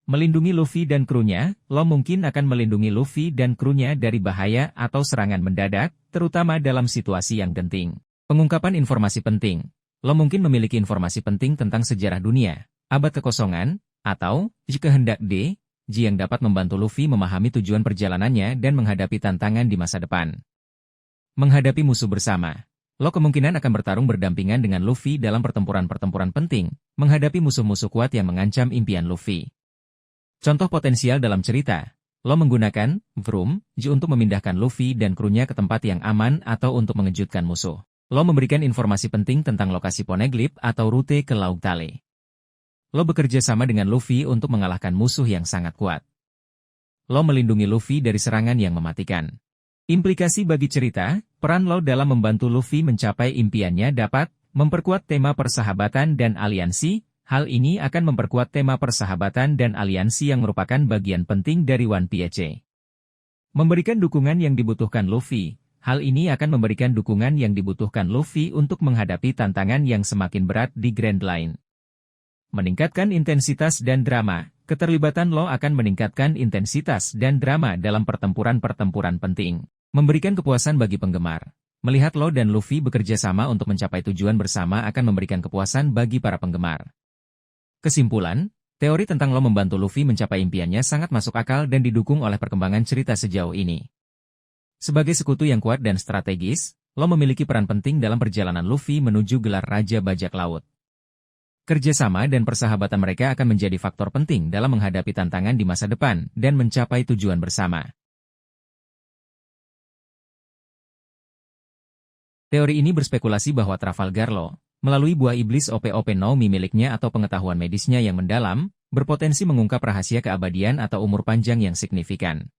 S1: Melindungi Luffy dan krunya, lo mungkin akan melindungi Luffy dan krunya dari bahaya atau serangan mendadak, terutama dalam situasi yang genting. Pengungkapan informasi penting. Lo mungkin memiliki informasi penting tentang sejarah dunia, abad kekosongan, atau kehendak D, yang dapat membantu Luffy memahami tujuan perjalanannya dan menghadapi tantangan di masa depan. Menghadapi musuh bersama. Lo kemungkinan akan bertarung berdampingan dengan Luffy dalam pertempuran-pertempuran penting, menghadapi musuh-musuh kuat yang mengancam impian Luffy. Contoh potensial dalam cerita, lo menggunakan Vroom untuk memindahkan Luffy dan krunya ke tempat yang aman atau untuk mengejutkan musuh. Lo memberikan informasi penting tentang lokasi poneglyph atau rute ke Laut Tale. Lo bekerja sama dengan Luffy untuk mengalahkan musuh yang sangat kuat. Lo melindungi Luffy dari serangan yang mematikan. Implikasi bagi cerita, peran lo dalam membantu Luffy mencapai impiannya dapat memperkuat tema persahabatan dan aliansi. Hal ini akan memperkuat tema persahabatan dan aliansi yang merupakan bagian penting dari One Piece. Memberikan dukungan yang dibutuhkan Luffy. Hal ini akan memberikan dukungan yang dibutuhkan Luffy untuk menghadapi tantangan yang semakin berat di Grand Line. Meningkatkan intensitas dan drama. Keterlibatan lo akan meningkatkan intensitas dan drama dalam pertempuran-pertempuran penting. Memberikan kepuasan bagi penggemar. Melihat lo dan Luffy bekerja sama untuk mencapai tujuan bersama akan memberikan kepuasan bagi para penggemar. Kesimpulan, teori tentang lo membantu Luffy mencapai impiannya sangat masuk akal dan didukung oleh perkembangan cerita sejauh ini. Sebagai sekutu yang kuat dan strategis, lo memiliki peran penting dalam perjalanan Luffy menuju gelar Raja Bajak Laut. Kerjasama dan persahabatan mereka akan menjadi faktor penting dalam menghadapi tantangan di masa depan dan mencapai tujuan bersama. Teori ini berspekulasi bahwa Trafalgar Law, melalui buah iblis OP-OP no Mi miliknya atau pengetahuan medisnya yang mendalam, berpotensi mengungkap rahasia keabadian atau umur panjang yang signifikan.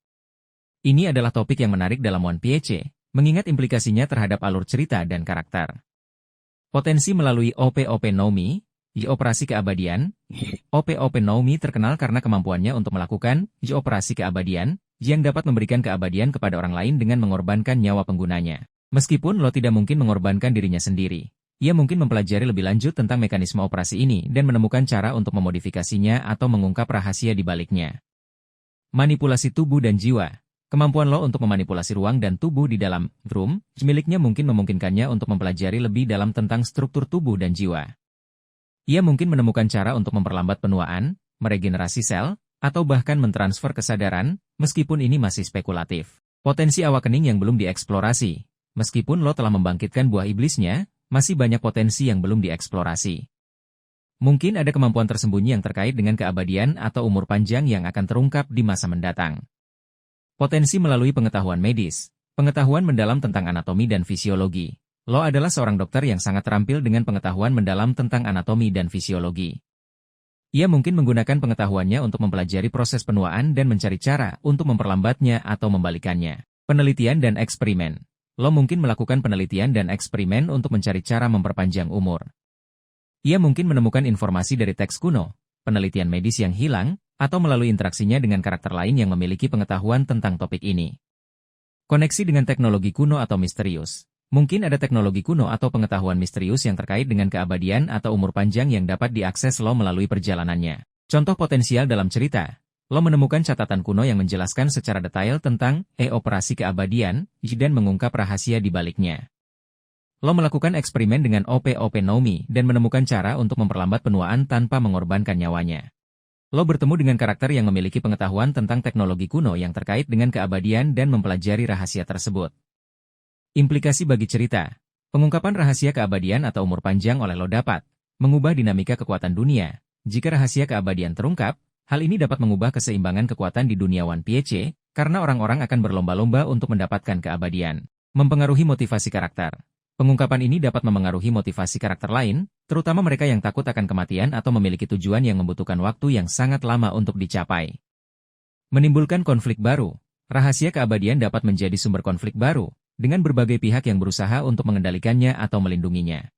S1: Ini adalah topik yang menarik dalam One Piece, mengingat implikasinya terhadap alur cerita dan karakter. Potensi melalui OP-OP no Mi, operasi keabadian. OP-OP no Mi terkenal karena kemampuannya untuk melakukan operasi keabadian, yang dapat memberikan keabadian kepada orang lain dengan mengorbankan nyawa penggunanya. Meskipun lo tidak mungkin mengorbankan dirinya sendiri. Ia mungkin mempelajari lebih lanjut tentang mekanisme operasi ini dan menemukan cara untuk memodifikasinya atau mengungkap rahasia di baliknya. Manipulasi tubuh dan jiwa. Kemampuan lo untuk memanipulasi ruang dan tubuh di dalam Vroom miliknya mungkin memungkinkannya untuk mempelajari lebih dalam tentang struktur tubuh dan jiwa. Ia mungkin menemukan cara untuk memperlambat penuaan, meregenerasi sel, atau bahkan mentransfer kesadaran, meskipun ini masih spekulatif. Potensi awakening yang belum dieksplorasi. Meskipun lo telah membangkitkan buah iblisnya, masih banyak potensi yang belum dieksplorasi. Mungkin ada kemampuan tersembunyi yang terkait dengan keabadian atau umur panjang yang akan terungkap di masa mendatang. Potensi melalui pengetahuan medis. Pengetahuan mendalam tentang anatomi dan fisiologi. Lo adalah seorang dokter yang sangat terampil dengan pengetahuan mendalam tentang anatomi dan fisiologi. Ia mungkin menggunakan pengetahuannya untuk mempelajari proses penuaan dan mencari cara untuk memperlambatnya atau membalikannya. Penelitian dan eksperimen. Lo mungkin melakukan penelitian dan eksperimen untuk mencari cara memperpanjang umur. Ia mungkin menemukan informasi dari teks kuno, penelitian medis yang hilang, atau melalui interaksinya dengan karakter lain yang memiliki pengetahuan tentang topik ini. Koneksi dengan teknologi kuno atau misterius. Mungkin ada teknologi kuno atau pengetahuan misterius yang terkait dengan keabadian atau umur panjang yang dapat diakses lo melalui perjalanannya. Contoh potensial dalam cerita. Lo menemukan catatan kuno yang menjelaskan secara detail tentang operasi keabadian, dan mengungkap rahasia di baliknya. Lo melakukan eksperimen dengan OP-OP no Mi dan menemukan cara untuk memperlambat penuaan tanpa mengorbankan nyawanya. Lo bertemu dengan karakter yang memiliki pengetahuan tentang teknologi kuno yang terkait dengan keabadian dan mempelajari rahasia tersebut. Implikasi bagi cerita. Pengungkapan rahasia keabadian atau umur panjang oleh lo dapat mengubah dinamika kekuatan dunia. Jika rahasia keabadian terungkap, hal ini dapat mengubah keseimbangan kekuatan di dunia One Piece, karena orang-orang akan berlomba-lomba untuk mendapatkan keabadian. Mempengaruhi motivasi karakter. Pengungkapan ini dapat memengaruhi motivasi karakter lain, terutama mereka yang takut akan kematian atau memiliki tujuan yang membutuhkan waktu yang sangat lama untuk dicapai. Menimbulkan konflik baru. Rahasia keabadian dapat menjadi sumber konflik baru, dengan berbagai pihak yang berusaha untuk mengendalikannya atau melindunginya.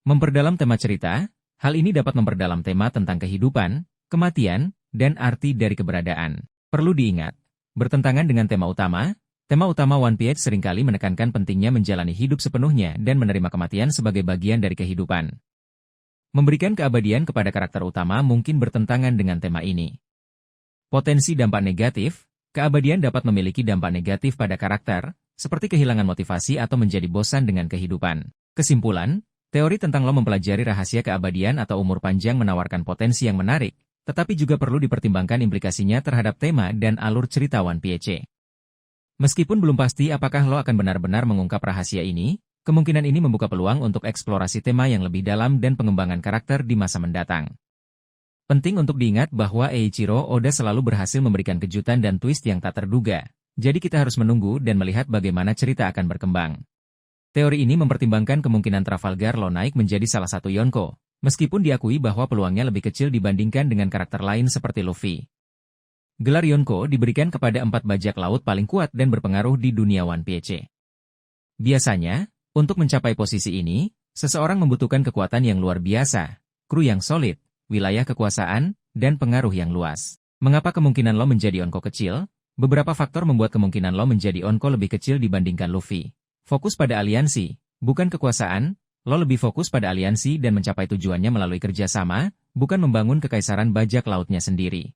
S1: Memperdalam tema cerita, hal ini dapat memperdalam tema tentang kehidupan, kematian, dan arti dari keberadaan. Perlu diingat, bertentangan dengan tema utama One Piece seringkali menekankan pentingnya menjalani hidup sepenuhnya dan menerima kematian sebagai bagian dari kehidupan. Memberikan keabadian kepada karakter utama mungkin bertentangan dengan tema ini. Potensi dampak negatif. Keabadian dapat memiliki dampak negatif pada karakter, seperti kehilangan motivasi atau menjadi bosan dengan kehidupan. Kesimpulan, teori tentang lo mempelajari rahasia keabadian atau umur panjang menawarkan potensi yang menarik, tetapi juga perlu dipertimbangkan implikasinya terhadap tema dan alur cerita One Piece. Meskipun belum pasti apakah lo akan benar-benar mengungkap rahasia ini, kemungkinan ini membuka peluang untuk eksplorasi tema yang lebih dalam dan pengembangan karakter di masa mendatang. Penting untuk diingat bahwa Eiichiro Oda selalu berhasil memberikan kejutan dan twist yang tak terduga, jadi kita harus menunggu dan melihat bagaimana cerita akan berkembang. Teori ini mempertimbangkan kemungkinan Trafalgar Law naik menjadi salah satu Yonko, meskipun diakui bahwa peluangnya lebih kecil dibandingkan dengan karakter lain seperti Luffy. Gelar Yonko diberikan kepada 4 bajak laut paling kuat dan berpengaruh di dunia One Piece. Biasanya, untuk mencapai posisi ini, seseorang membutuhkan kekuatan yang luar biasa, kru yang solid, wilayah kekuasaan, dan pengaruh yang luas. Mengapa kemungkinan lo menjadi Yonko kecil? Beberapa faktor membuat kemungkinan lo menjadi Yonko lebih kecil dibandingkan Luffy. Fokus pada aliansi, bukan kekuasaan. Lo lebih fokus pada aliansi dan mencapai tujuannya melalui kerjasama, bukan membangun kekaisaran bajak lautnya sendiri.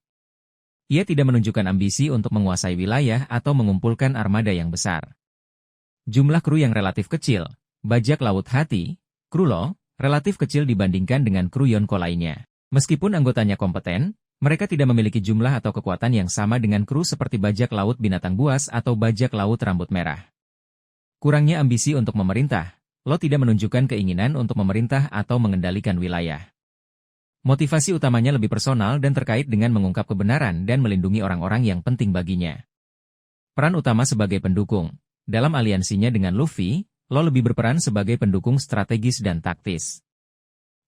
S1: Ia tidak menunjukkan ambisi untuk menguasai wilayah atau mengumpulkan armada yang besar. Jumlah kru yang relatif kecil, bajak laut hati, kru lo, relatif kecil dibandingkan dengan kru Yonko lainnya. Meskipun anggotanya kompeten, mereka tidak memiliki jumlah atau kekuatan yang sama dengan kru seperti bajak laut binatang buas atau bajak laut rambut merah. Kurangnya ambisi untuk memerintah, lo tidak menunjukkan keinginan untuk memerintah atau mengendalikan wilayah. Motivasi utamanya lebih personal dan terkait dengan mengungkap kebenaran dan melindungi orang-orang yang penting baginya. Peran utama sebagai pendukung. Dalam aliansinya dengan Luffy, lo lebih berperan sebagai pendukung strategis dan taktis.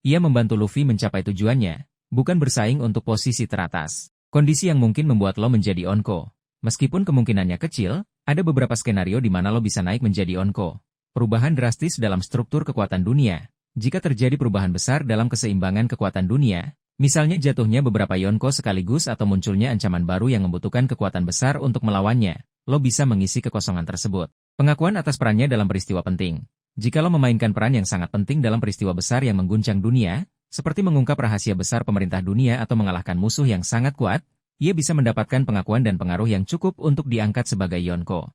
S1: Ia membantu Luffy mencapai tujuannya, bukan bersaing untuk posisi teratas. Kondisi yang mungkin membuat lo menjadi Yonko. Meskipun kemungkinannya kecil, ada beberapa skenario di mana lo bisa naik menjadi Yonko. Perubahan drastis dalam struktur kekuatan dunia. Jika terjadi perubahan besar dalam keseimbangan kekuatan dunia, misalnya jatuhnya beberapa Yonko sekaligus atau munculnya ancaman baru yang membutuhkan kekuatan besar untuk melawannya, lo bisa mengisi kekosongan tersebut. Pengakuan atas perannya dalam peristiwa penting. Jika lo memainkan peran yang sangat penting dalam peristiwa besar yang mengguncang dunia, seperti mengungkap rahasia besar pemerintah dunia atau mengalahkan musuh yang sangat kuat, ia bisa mendapatkan pengakuan dan pengaruh yang cukup untuk diangkat sebagai Yonko.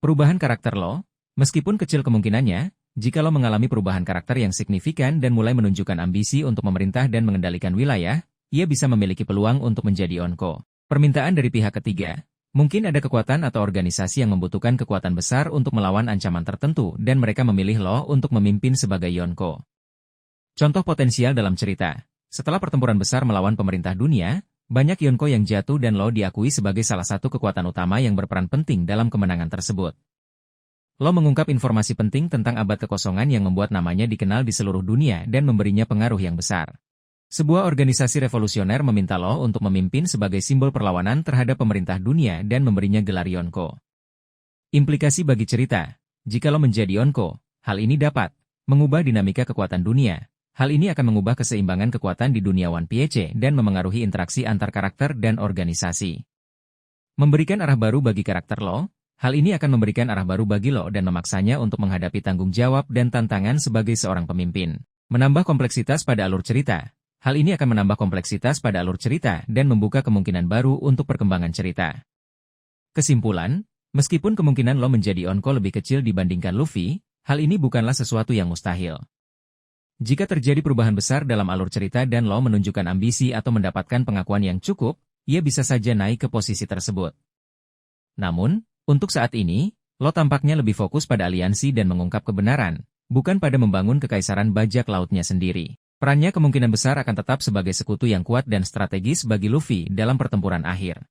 S1: Perubahan karakter lo, meskipun kecil kemungkinannya, jika lo mengalami perubahan karakter yang signifikan dan mulai menunjukkan ambisi untuk memerintah dan mengendalikan wilayah, ia bisa memiliki peluang untuk menjadi Yonko. Permintaan dari pihak ketiga. Mungkin ada kekuatan atau organisasi yang membutuhkan kekuatan besar untuk melawan ancaman tertentu dan mereka memilih lo untuk memimpin sebagai Yonko. Contoh potensial dalam cerita. Setelah pertempuran besar melawan pemerintah dunia, banyak Yonko yang jatuh dan lo diakui sebagai salah satu kekuatan utama yang berperan penting dalam kemenangan tersebut. Lo mengungkap informasi penting tentang abad kekosongan yang membuat namanya dikenal di seluruh dunia dan memberinya pengaruh yang besar. Sebuah organisasi revolusioner meminta lo untuk memimpin sebagai simbol perlawanan terhadap pemerintah dunia dan memberinya gelar Yonko. Implikasi bagi cerita. Jika lo menjadi Yonko, hal ini dapat mengubah dinamika kekuatan dunia. Hal ini akan mengubah keseimbangan kekuatan di dunia One Piece dan memengaruhi interaksi antar karakter dan organisasi. Memberikan arah baru bagi karakter lo. Hal ini akan memberikan arah baru bagi lo dan memaksanya untuk menghadapi tanggung jawab dan tantangan sebagai seorang pemimpin. Menambah kompleksitas pada alur cerita. Hal ini akan menambah kompleksitas pada alur cerita dan membuka kemungkinan baru untuk perkembangan cerita. Kesimpulan, meskipun kemungkinan lo menjadi Yonko lebih kecil dibandingkan Luffy, hal ini bukanlah sesuatu yang mustahil. Jika terjadi perubahan besar dalam alur cerita dan Law menunjukkan ambisi atau mendapatkan pengakuan yang cukup, ia bisa saja naik ke posisi tersebut. Namun, untuk saat ini, Law tampaknya lebih fokus pada aliansi dan mengungkap kebenaran, bukan pada membangun kekaisaran bajak lautnya sendiri. Perannya kemungkinan besar akan tetap sebagai sekutu yang kuat dan strategis bagi Luffy dalam pertempuran akhir.